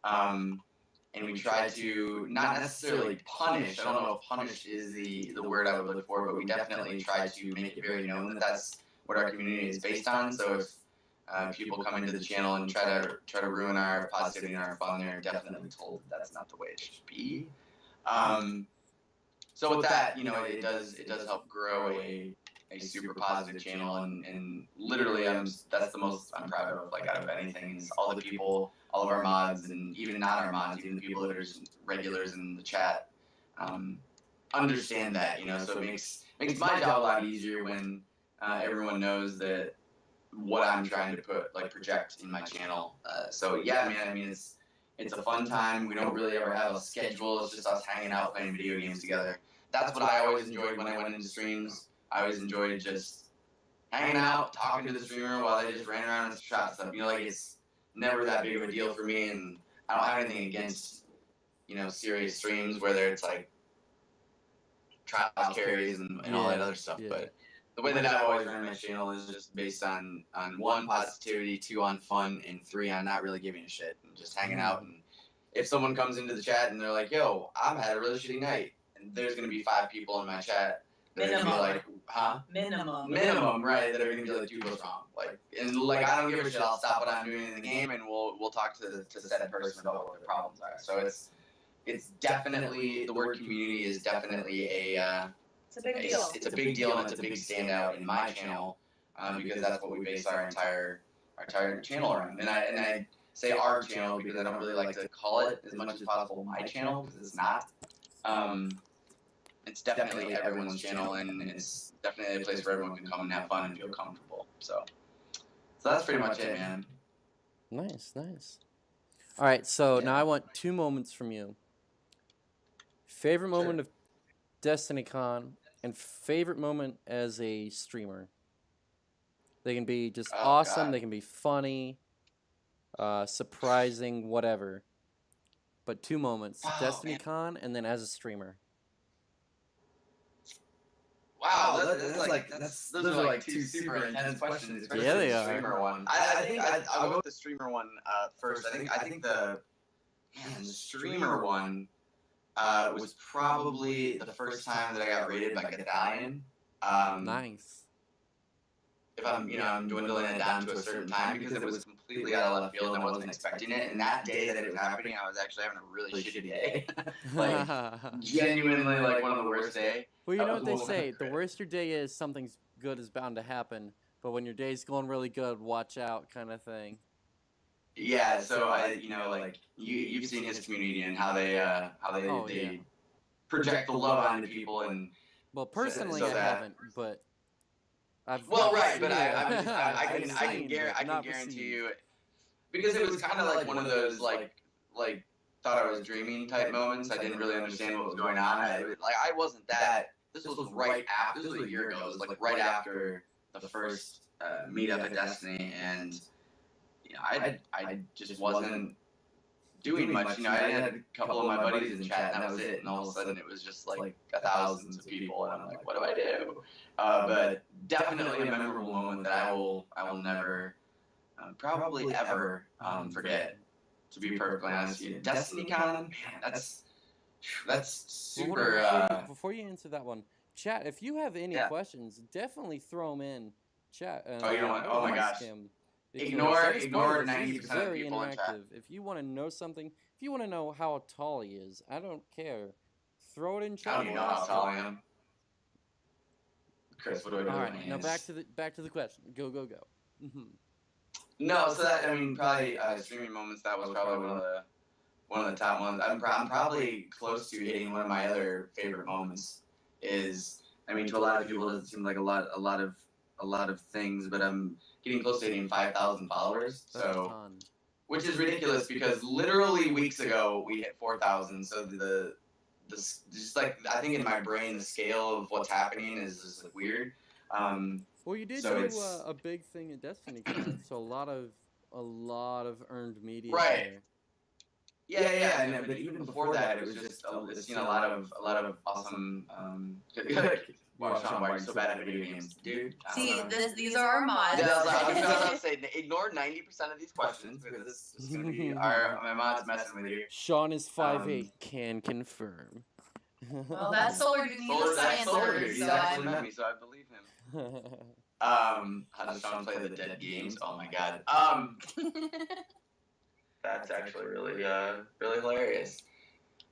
And we try to not necessarily punish. I don't know if punish is the word I would look for, but we definitely try to make it very known that that's what our community is based on. So if people come into the channel and try to ruin our positivity and our fun, they're definitely told that that's not the way it should be. So with that, it does help grow a super positive channel, and literally that's the most I'm proud of, like, out of anything, is all the people, all of our mods, and even not our mods, even the people that are just regulars in the chat, understand that, so it makes my job a lot easier when everyone knows that what I'm trying to project in my channel. So yeah, man, I mean, it's a fun time. We don't really ever have a schedule. It's just us hanging out playing video games together. That's what I always enjoyed when I went into streams. I always enjoyed just hanging out, talking to the streamer while they just ran around and shot stuff. Like, it's never that big of a deal for me, and I don't have anything against, serious streams, whether it's like trials carries and all that other stuff. Yeah. But the way that I've always run my channel is just based on 1, positivity, 2, on fun, and 3, on not really giving a shit and just hanging out. And if someone comes into the chat and they're like, "Yo, I've had a really shitty night," and there's gonna be 5 people in my chat that are gonna be like, "Huh?" Minimum, right? That are gonna be like, "Dude, what's wrong?" I don't give a shit. I'll stop what I'm doing in the game, and we'll talk to the said person about what their problems are. So it's definitely, the word community is definitely it's a big deal. It's a big deal, and it's a big standout in my channel, because that's what we base our entire channel around. And I say our channel because I don't really like to call it as much as possible my channel, because it's not. It's definitely everyone's channel, and it's definitely a place where everyone can come and have fun and feel comfortable. So that's pretty much it, man. Nice. All right, so now I want 2 moments from you. Favorite moment of DestinyCon and favorite moment as a streamer. They can be just awesome. God. They can be funny, surprising, whatever. But 2 moments: DestinyCon and then as a streamer. Wow, those are like 2 super intense questions. Especially the streamer one. I think I'll go with the streamer one first. I think the streamer one was probably the first time that I got rated by Gadalion. Nice. If I'm dwindling it down to a certain time, because it was completely out of left field and I wasn't expecting it. And that day that it was happening, I was actually having a really shitty day. Genuinely, one of the worst days. Well, you know what they say, the worse your day is, something good is bound to happen. But when your day's going really good, watch out, kind of thing. Yeah, so you've seen his community and how they project the love onto people. And well, personally, I haven't, but I can guarantee you, because it was kind of like one of those like thought I was dreaming type moments. I didn't really understand what was going on. I wasn't that. This was right after. This was a year ago. It was right after the first meetup at Destiny, and I just wasn't doing much. I had a couple of my buddies in chat, and that was it. And all of a sudden, it was just thousands of people, and I'm like, what do I do? But definitely a memorable moment that I will never, probably ever, forget. To be perfectly honest with you, DestinyCon, man, that's super. Well, before you answer that one, chat, if you have any questions, definitely throw them in chat. You know what? Oh my gosh. Ignore 90% of the people in chat. If you want to know something, if you want to know how tall he is, I don't care. Throw it in chat. I don't even know how tall I am. Chris, what do I do? All right, now back to the question. Go. Mm-hmm. No, so that, probably streaming moments. That was probably one of the top ones. I'm probably close to hitting one of my other favorite moments. Is, to a lot of people, it doesn't seem like a lot of things, but I'm getting close to hitting 5,000 followers. So, which is ridiculous, because literally weeks ago we hit 4,000. So I think in my brain the scale of what's happening is just weird. Well, you did do a big thing at Destiny, so a lot of earned media. Right. There. Yeah. But even before that, it was just a lot of awesome. Wow, Sean, why are you so bad at video games? Dude, See, these are our mods. Yeah, I was about to say, ignore 90% of these questions, because this is going to be my mod's messing with you. Sean is 5'8", can confirm. Well, that's Solar Dude. He's a Sciencer, He's actually met me, so I believe him. How does Sean play the dead games? Oh my god. That's actually really hilarious.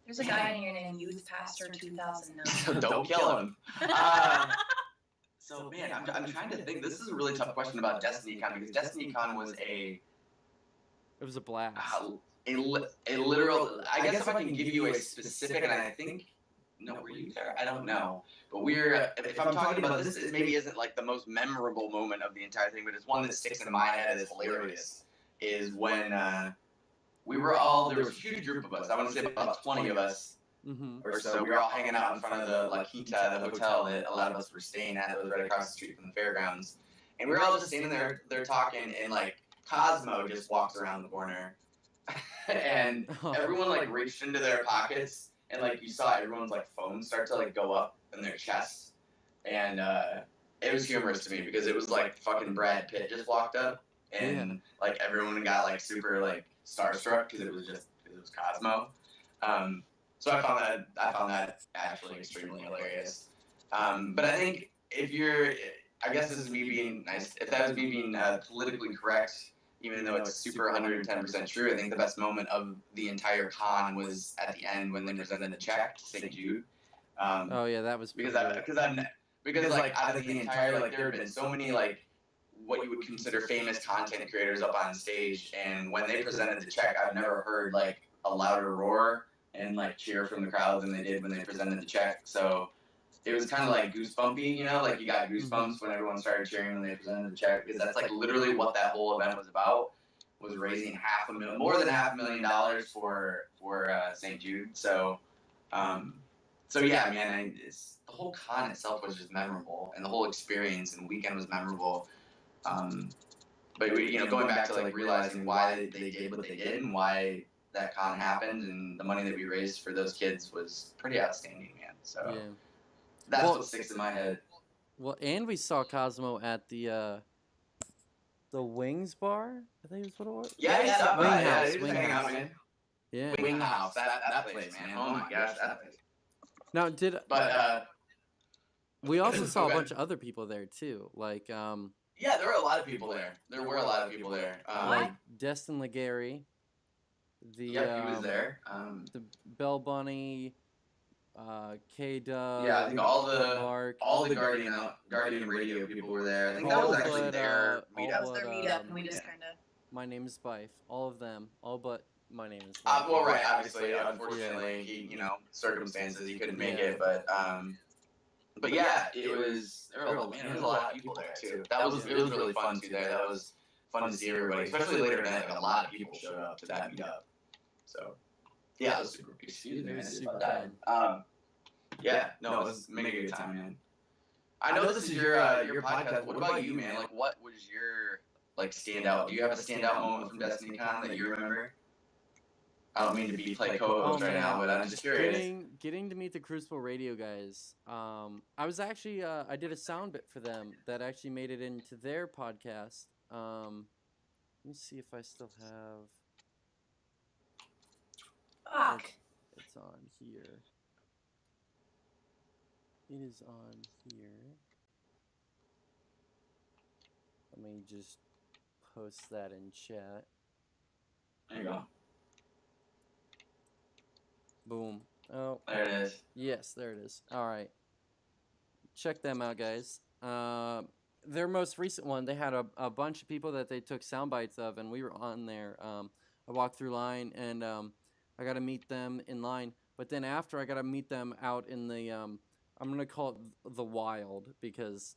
There's a guy in here named Youth Pastor 2009. Don't kill him. So man, I'm trying to think. This is a really tough question about DestinyCon, because DestinyCon was It was a blast. a literal. I guess if I can give you a specific, and I think. No, were you there? I don't know. But if I'm talking about this, it maybe isn't like the most memorable moment of the entire thing, but it's one that sticks in my head that's hilarious. Is when there was a huge group of us. I want to say about 20 of us or so. We were all hanging out in front of the La Quinta, the hotel that a lot of us were staying at. It was right across the street from the fairgrounds. And we were all just standing there talking, and like Cosmo just walks around the corner. And everyone like reached into their pockets. And like you saw everyone's like phones start to like go up in their chests, and it was humorous to me because it was like fucking Brad Pitt just walked up, and like everyone got like super like starstruck because it was Cosmo. So I found that actually extremely hilarious. But I think I guess this is me being nice. If that was me being politically correct. Even though it's super 110% true, I think the best moment of the entire con was at the end when they presented the check to St. Jude. That was because like out of the entire, like there had been so many like what you would consider famous content creators up on stage, and when they presented the check, I've never heard like a louder roar and like cheer from the crowd than they did when they presented the check. So it was kind of like goosebumpy, you know, like you got goosebumps when everyone started cheering when they presented the check, because that's like literally what that whole event was about, was raising more than $500,000 for St. Jude. So yeah, man, the whole con itself was just memorable, and the whole experience and weekend was memorable. But going back to like realizing why they did what they did and why that con happened, and the money that we raised for those kids was pretty outstanding, man. So. Yeah. That's what sticks in my head. Well, and we saw Cosmo at the Wings Bar, I think is what it was. Yeah, he stopped by. Yeah, he was Wing hanging House. out, man. Yeah. Wing House, that place, man. Oh my gosh, that place. Now, we also saw a Okay. bunch of other people there too, like Yeah, there were a lot of people there. like Destin Legary. He was there. The Bell Bunny. K-Dub. Yeah, I think all Mark, the Guardian Radio people were there. I think that was actually their meetup. That was their meetup, and we just kind of. My Name is Bife. All of them. All but My Name is Bife. Well, right. Obviously, unfortunately, he circumstances he couldn't make it, but yeah, there was a lot of people there too. It was really fun too there. That was fun to see everybody, especially later at night. Like a lot of people showed up to that meetup. So. Yeah, it was super. Excuse me, man. Super fun. Yeah, no, it was making a good time, man. I know this is your podcast. What about you, man? Like, what was your like standout? Do you have a standout moment from DestinyCon that you remember? I don't mean to play co-host right now, but I'm just curious. Getting to meet the Crucible Radio guys. I was actually I did a sound bit for them that actually made it into their podcast. Let me see if I still have. Fuck. It's on here. It is on here. Let me just post that in chat. There you go. Boom. Oh. There it is. Yes, there it is. All right. Check them out, guys. Their most recent one, they had a bunch of people that they took sound bites of, and we were on there. I walked through line, and I got to meet them in line. But then after, I got to meet them out in the, I'm going to call it the wild, because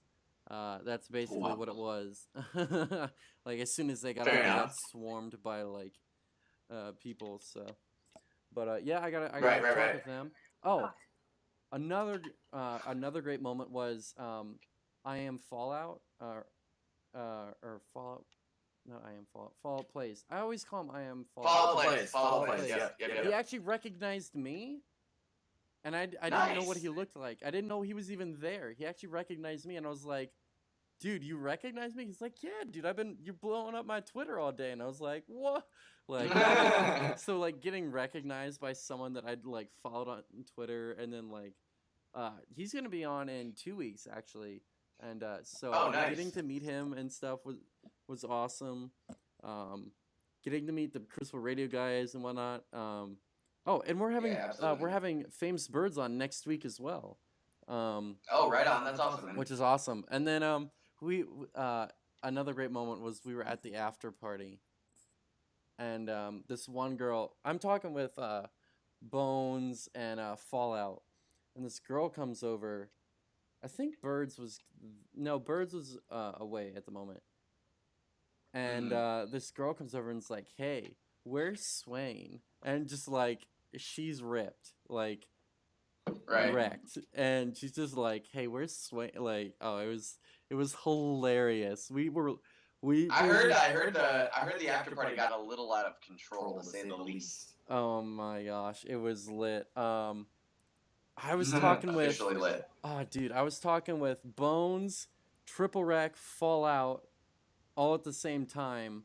that's basically what it was. Like, as soon as they got out, they got swarmed by, like, people, so. But, yeah, I got to talk with them. Oh, another great moment was I Am Fallout, or Fallout. Not I Am Fallout. Fallout Plays. I always call him I Am Fallout. Fallout Plays. Yep. He actually recognized me. And I didn't know what he looked like. I didn't know he was even there. He actually recognized me, and I was like, dude, you recognize me? He's like, yeah, dude, you're blowing up my Twitter all day. And I was like, what? Like, so like getting recognized by someone that I'd like followed on Twitter, and then like, he's gonna be on in 2 weeks actually, and so nice. getting to meet him and stuff was awesome. Getting to meet the Crucible Radio guys and whatnot. Oh, and we're having Famous Birds on next week as well. Oh, right on. That's awesome. Which is awesome. And then we another great moment was we were at the after party, and this one girl, I'm talking with Bones and Fallout, and this girl comes over. I think Birds was away at the moment, and this girl comes over and is like, "Hey, where's Swain?" And just like she's ripped, like wrecked, and she's just like, "Hey, where's Swain?" Like, oh, it was hilarious. I heard the after party got a little out of control, to say the least. Oh my gosh, it was lit. I was talking with officially lit. Oh, dude, I was talking with Bones, Triple Wreck, Fallout, all at the same time.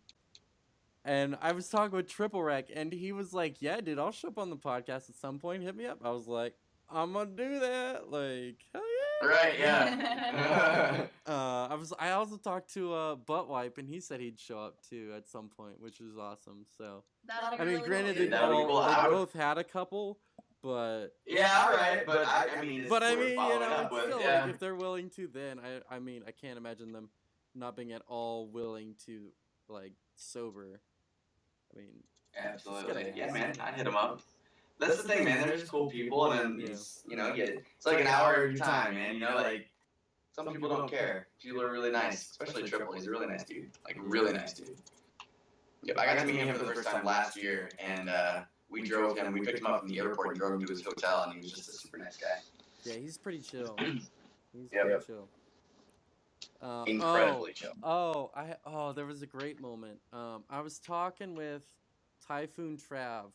And I was talking with Triple Wreck, and he was like, "Yeah, dude, I'll show up on the podcast at some point. Hit me up." I was like, "I'm gonna do that." Like, hell yeah. Right, yeah. I also talked to Butt Wipe, and he said he'd show up too at some point, which is awesome. So I mean, granted, they both had a couple, but yeah, all right. But I mean, you know, it's still like if they're willing to, then I mean, I can't imagine them not being at all willing to like sober. I mean, absolutely. Yeah, man, I'd hit them up. That's the thing, man. They're just cool people, and then you know, it's like an hour of your time, man. You know, like some people don't care. People are really nice, especially Triple. He's a really nice dude, like really nice dude. Yep, I got to meet him for the first time last year, and we drove him. We picked him up from the airport and drove him to his hotel, and he was just a super nice guy. Yeah, he's pretty chill. He's pretty chill. Incredibly chill. There was a great moment. I was talking with Typhoon Trav.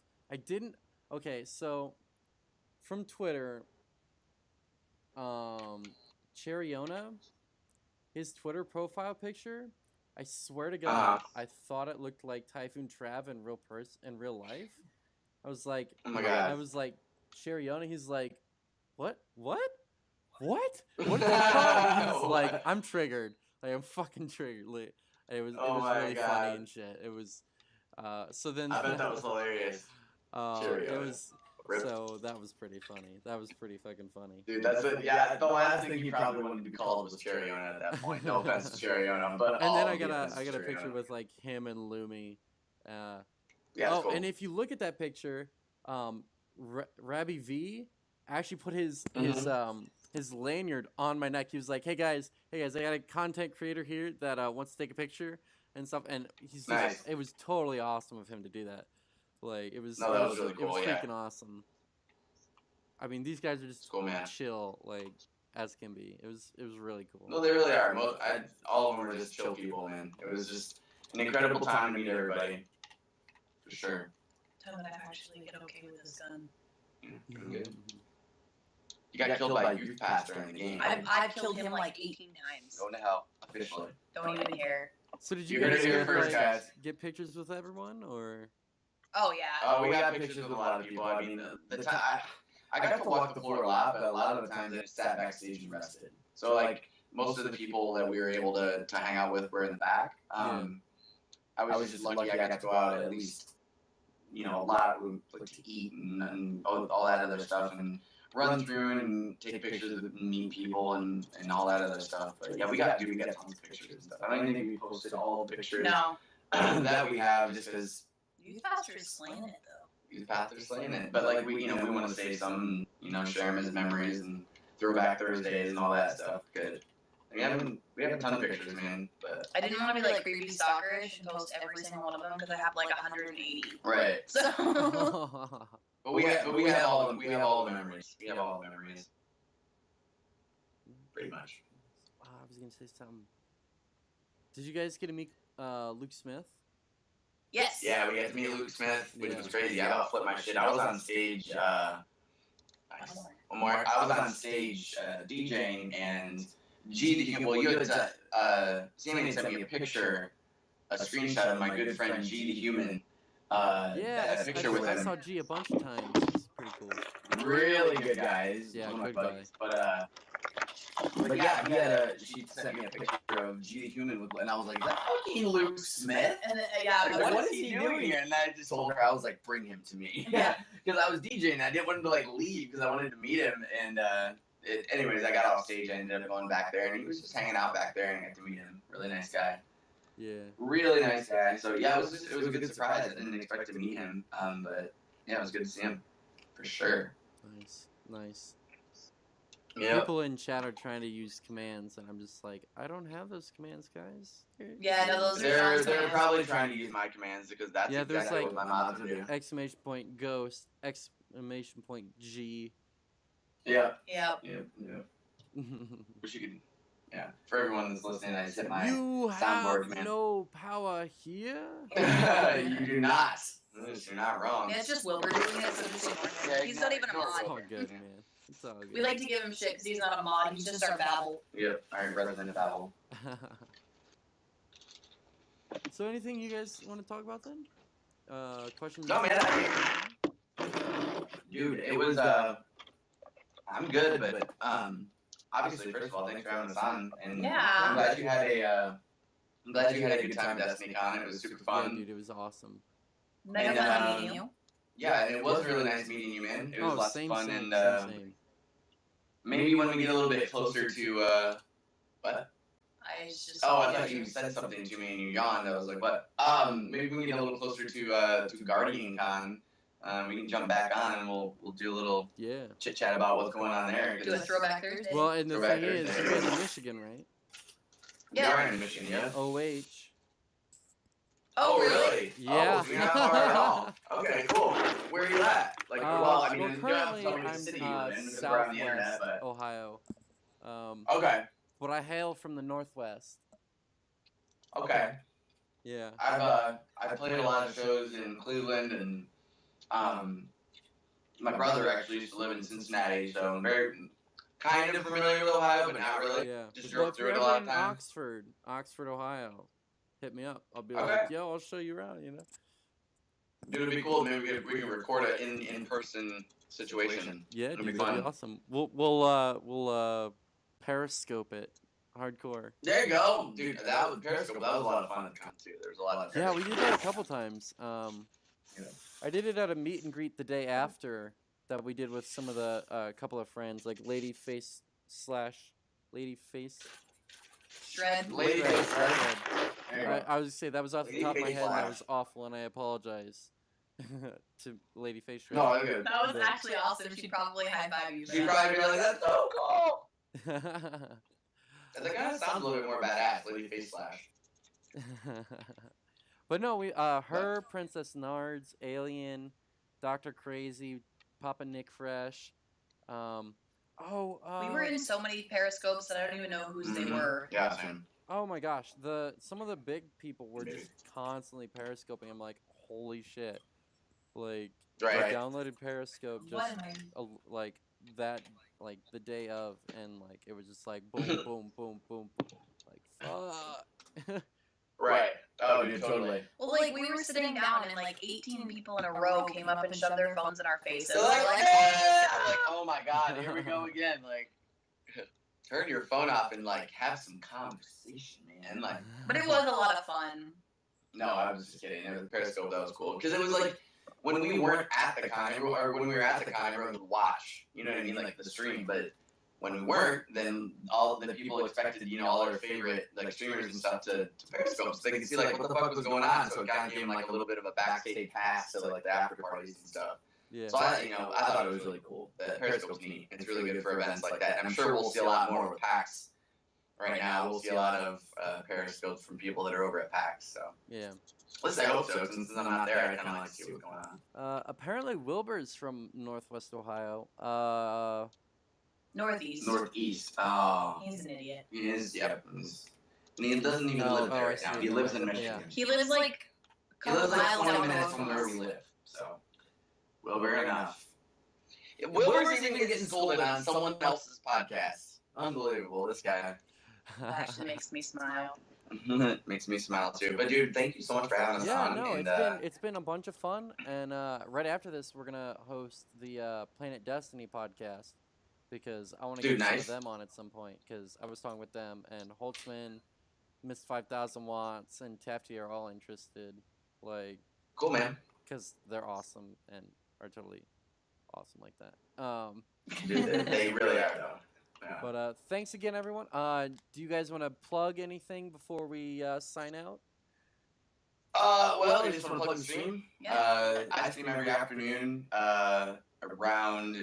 Okay, so from Twitter, Cheriona, his Twitter profile picture, I swear to God, I thought it looked like Typhoon Trav in real life. I was like, oh my God. I was like, Cheriona. He's like, what? What the fuck? He's like, I'm triggered. Like, I'm fucking triggered. Like, it was really funny and shit. It was, so then. I bet that was hilarious. It was. So that was pretty funny. That was pretty fucking funny. Dude, that's it. Yeah, the last thing he probably wanted to be called was Cheriona at that point. No offense to Cheriona, but and then I got a picture with like him and Lumi. Yeah. Cool. And if you look at that picture, Rabby V actually put his lanyard on my neck. He was like, "Hey guys, I got a content creator here that wants to take a picture and stuff." And he's nice. It was totally awesome of him to do that. Like it was really cool. It was freaking awesome. I mean, these guys are just cool, chill, like as can be. It was really cool. No, they really are. All of them were just chill people, man. It was just an incredible time to meet everybody. For sure. Tell me I actually get okay with this gun. Yeah, good. You got killed by a youth pastor in the game. I've killed him like 18 times. Going to hell, officially. Don't even care. So did you guys get pictures with everyone, or? Oh yeah. Oh, we got pictures with a lot of people. I mean, the time I got to walk the floor a lot, but a lot of the times I sat backstage and rested. So like most of the people that we were able to hang out with were in the back. I was just lucky I got to go out at least, you know, a lot to eat and all that other stuff and run through and take pictures and meet people and all that other stuff. But yeah, we got tons of pictures and stuff. I don't think we posted all the pictures that we have just because. Youth pastor's slaying it though. Youth pastor's slaying it, but like we want to save some, share them as memories and throwback Thursdays and all that stuff. Good. We have a ton of pictures, man. But I didn't want to be like creepy stalkerish and post every single one of them because I have like 180. Right. So. but we have all the memories. We have all the memories. Pretty much. I was gonna say something. Did you guys get to meet Luke Smith? Yes. Yeah, we got to meet Luke Smith, which was crazy. I about flipped my shit. I was on stage Nice. One more. I was on stage DJing, and well, you had Sammy sent me a picture, a screenshot of my good friend G the Human. Yeah, Picture with I him. saw G a bunch of times. He's pretty cool. Really good guy. He's Yeah, one of good my buddies. But yeah, she sent me a picture of G the Human, and I was like, is that fucking Luke Smith? And then, Like, what is he doing here? And I just told her, I was like, bring him to me. Yeah. Because I was DJing, I didn't want him to like leave because I wanted to meet him. And anyways, I got off stage, I ended up going back there, and he was just hanging out back there, and I got to meet him. Really nice guy. Yeah. Really nice guy. So yeah, it was a good surprise. I didn't expect to meet him. But yeah, it was good to see him. For sure. Nice. Yep. People in chat are trying to use commands, and I'm just like, I don't have those commands, guys. Yeah, no, those are They're probably trying to use my commands because that's Yeah, there's exactly like what my mods would do. exclamation point ghost, exclamation point G. Yeah. Yep. Wish you could. Yeah. For everyone that's listening, I just hit my You soundboard have command. no power here. You do not. You're not wrong. Yeah, it's just Wilbur doing it, so just ignore him. Yeah, He's not even a ignore It's all mod. good, man. It's all good. We like to give him shit because he's not a mod. He's just our babble. Yep. Alright, rather than a vowel. So anything you guys want to talk about then? Questions? No, man. Dude, it was I'm good, but obviously, first of all, thanks for having us on, and Yeah. I'm glad you had a good time at DestinyCon. It was super Yeah, fun. dude, it was awesome. Mega And, fun meeting you. Yeah, and it was really nice meeting you, man. It was lots same, of fun, same, and same. maybe when we get a little bit closer to what? I just. Oh, I thought you said something to me and you yawned. I was like, what? Maybe when we get a little closer to Guardian Con, we can jump back on and we'll do a little chit chat about what's going on there. Do a throwback Thursday. Well, and the Throwback thing is, Thursday. you're in Michigan, right? Yeah. You're in Michigan, yeah. OH. Oh, really? Yeah. Oh, so you're not far at all. Okay, cool. Where are you at? Like, well, I mean, you don't have to currently tell me the I'm city you live in because we're on the southwest internet, but... Ohio. Okay. But I hail from the northwest. Okay. Yeah. I've played a lot of shows in Cleveland, and my brother actually used to live in Cincinnati, so I'm very kind of familiar with Ohio, but not really. Yeah. Just Well, drove if through you're it a ever lot in of times. Oxford, Ohio, hit me up. I'll be Okay. like, yo, I'll show you around, you know? Dude, it'd be cool. Maybe we can record it in-person situation. Yeah, It'll dude, be that'd be fun. awesome. We'll Periscope it. Hardcore. There you go, dude. That was Periscope. That was a lot of fun at the con too. There was a lot of Yeah, we did that a couple times. Yeah. I did it at a meet and greet the day after that we did with some of the couple of friends, like Ladyface. Shred. Lady Shred. Face, right? There you go. I was gonna say that was off the top of my Ladyface head, and that Slash. was awful, and I apologize to Ladyface Shred. No, that's good. That was actually awesome. She'd probably high five you. for She'd that. probably be like, "That's so cool." That kind of sounds a little bit more badass, Lady Face Slash. But no, we her, Princess Nards, Alien, Dr. Crazy, Papa Nick Fresh. We were in so many periscopes that I don't even know whose they were. Yeah, same. Oh my gosh, some of the big people were just constantly periscoping. I'm like, holy shit! Like, Right. I downloaded Periscope What just am I? like that, like the day of, and like it was just like boom, boom, boom, boom, boom. Like fuck. Right. Oh, dude, totally. Well, like we were sitting down and like 18 people in a row came up and shoved their phones in our faces. So like, Like, I'm like, oh my god, here we go again. Like, turn your phone off and like have some conversation, man. Like, but it was a lot of fun. no, I was just kidding. It was Periscope. That was cool because it was like when we weren't at the con, or when we were at the con, everyone would watch. You know what I mean, like the stream. But when we weren't, then all the people expected, all their favorite like streamers and stuff to Periscope, so they could see like what the fuck was going on. So it kind of gave them like a little bit of a backstage pass to like the after parties and stuff. Yeah. So I thought it was really cool. That Periscope's neat. It's really good for events like that. And I'm sure we'll see a lot more with PAX. Right now, we'll see a lot of Periscopes from people that are over at PAX. So Yeah. at least I hope so. Since I'm not there, I kind of like to see what's going on. Apparently Wilbur's from Northwest Ohio. Northeast. Northeast. Oh, He's an idiot. he is. Yep. And he doesn't even live there right now. He lives in Michigan. He lives like a He couple lives like miles 20 down the minutes road from from where us. we live. So, well, fair enough. Wilbur's even getting scolded on someone else's podcast. Unbelievable, this guy. That actually makes me smile. Makes me smile too. But dude, thank you so much for having us on. No, and, it's been a bunch of fun, and right after this, we're gonna host the Planet Destiny podcast because I want to get some of them on at some point. Because I was talking with them, and Holtzman, Miss 5000 Watts, and Tafty are all interested. Like, cool, man. Because they're awesome and are totally awesome like that. Dude, they really are though. Yeah. But thanks again, everyone. Do you guys want to plug anything before we sign out? Well, I just want to plug the stream. Yeah. I stream every afternoon around.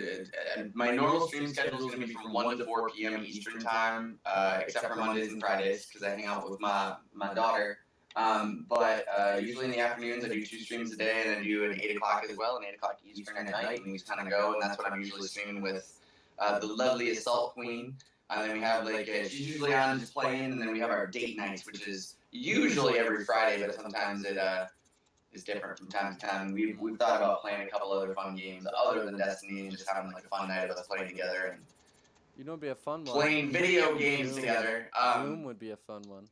My normal stream schedule is going to be from 1 to 4 p.m. Eastern time, except for Mondays and Fridays because I hang out with my daughter. But usually in the afternoons, I do 2 streams a day, and I do an 8 o'clock as well, and 8 o'clock Eastern at night, and we just kind of go, and that's what I'm usually streaming with the lovely AssaultQueen. And then we have she's usually on just playing, and then we have our date nights, which is usually every Friday, but sometimes it is different from time to time. We've thought about playing a couple other fun games other than Destiny, and just having a fun night of us playing together and it'd be a fun one. Playing video games together. Doom would be a fun one.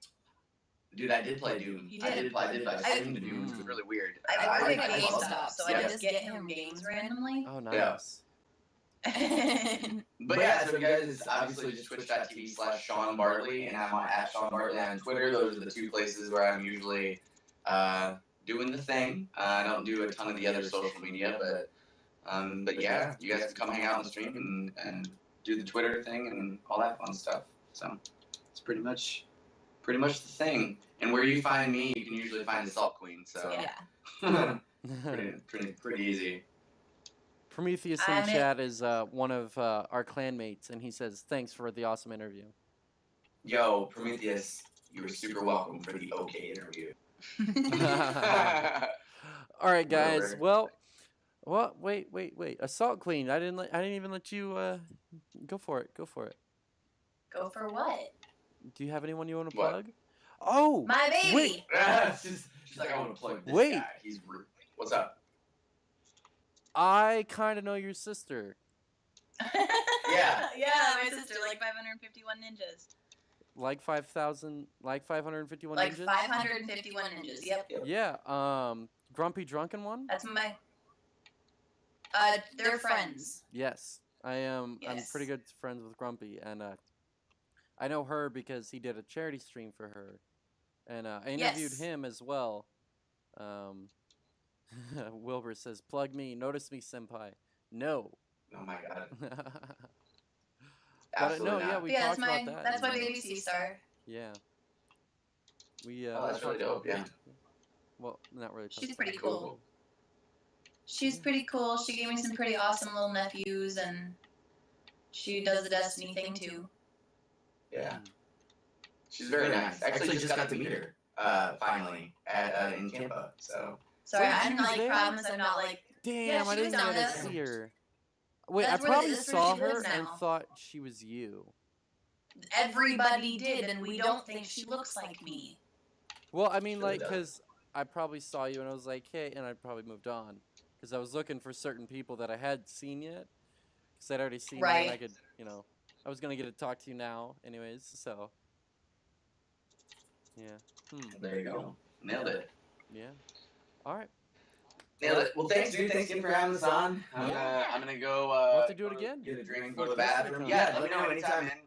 Dude, I did play Doom. I did play Doom, which was really weird. I work at GameStop, so I just get him games randomly. Oh, nice. But yeah, so you guys obviously just twitch.tv/Sean Bartley, and I'm at Sean Bartley on Twitter. Those are the 2 places where I'm usually doing the thing. I don't do a ton of the other social media, but yeah, you guys can come hang out on the stream and do the Twitter thing and all that fun stuff. So it's pretty much the thing. And where you find me, you can usually find AssaultQueen. So yeah, pretty easy. Prometheus in chat is one of our clanmates, and he says, thanks for the awesome interview. Yo, Prometheus, you were super welcome for the okay interview. All right, guys. Well, wait. AssaultQueen, I didn't even let you go for it. Go for what? Do you have anyone you want to plug? Oh, my baby. Wait. She's like, I want to plug this Wait. guy. He's rude. What's up? I kind of know your sister. Yeah. Yeah, my sister, like 551 ninjas. Like 551 Like ninjas? 551 ninjas, yep. Yeah, Grumpy Drunken one? That's my... they're friends. Yes, I am. Yes. I'm pretty good friends with Grumpy, and I know her because he did a charity stream for her, and I interviewed him as well. Wilbur says, "Plug me, notice me, senpai." No. Oh my god. But no, yeah, we talked about that. That's my baby C-Star. Yeah. We. Oh, that's really dope. Yeah. Well, not really. She's pretty cool. She's pretty cool. She gave me some pretty awesome little nephews, and she does the Destiny thing too. Yeah. She's very nice. Actually, just got to meet her finally at in Tampa. So. Sorry, I didn't promise. I'm not like. Damn, Yeah, I didn't was down get to there. see her. Wait, That's I where probably that's where saw she her lives and now. thought she was you. Everybody did, and we don't think she looks like me. Well, I mean, Sure like, does. because I probably saw you and I was like, hey, and I probably moved on. Because I was looking for certain people that I hadn't seen yet. Because I'd already seen you and I Right. could, I was going to get to talk to you now anyways, so. Yeah. There you go. Nailed it. Yeah. All right. Nailed it. Well, thanks, dude. Thanks again for having us on. I'm gonna go. We'll have to do it again. Get a drink, go to the bathroom. Yeah, let me know anytime, man.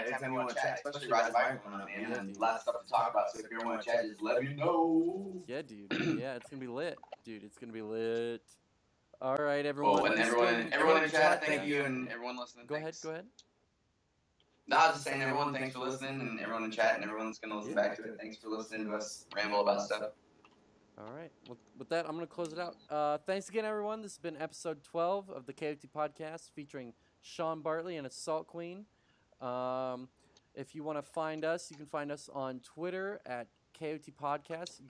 Anytime you want to chat, especially Rise of Iron coming up, man. And lots of stuff to talk about. So if you want to chat, just let me know. Yeah, dude. Yeah, it's going to be lit. Dude, it's going to be lit. All right, everyone. Oh, and everyone in chat, thank you, and everyone listening. Go ahead, thanks. go ahead. No, I was just saying, everyone, thanks for listening, and everyone in chat, and everyone's gonna listen back to it. Thanks for listening to us ramble about stuff. All right. With that, I'm going to close it out. Thanks again, everyone. This has been episode 12 of the KOTPodcast featuring Sean Bartley and AssaultQueen. If you want to find us, you can find us on Twitter at KOTPodcast.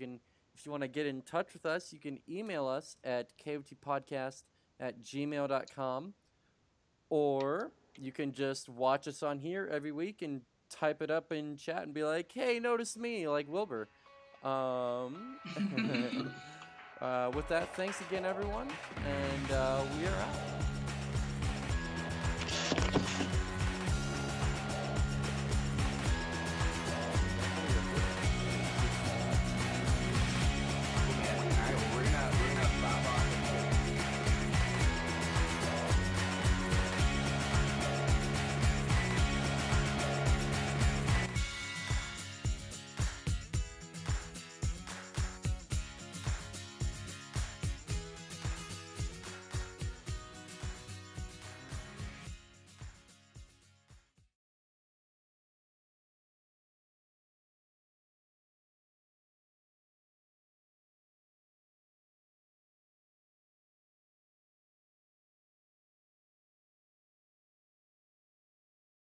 If you want to get in touch with us, you can email us at kotpodcast@gmail.com. Or you can just watch us on here every week and type it up in chat and be like, hey, notice me, like Wilbur. With that, thanks again, everyone, and we are out.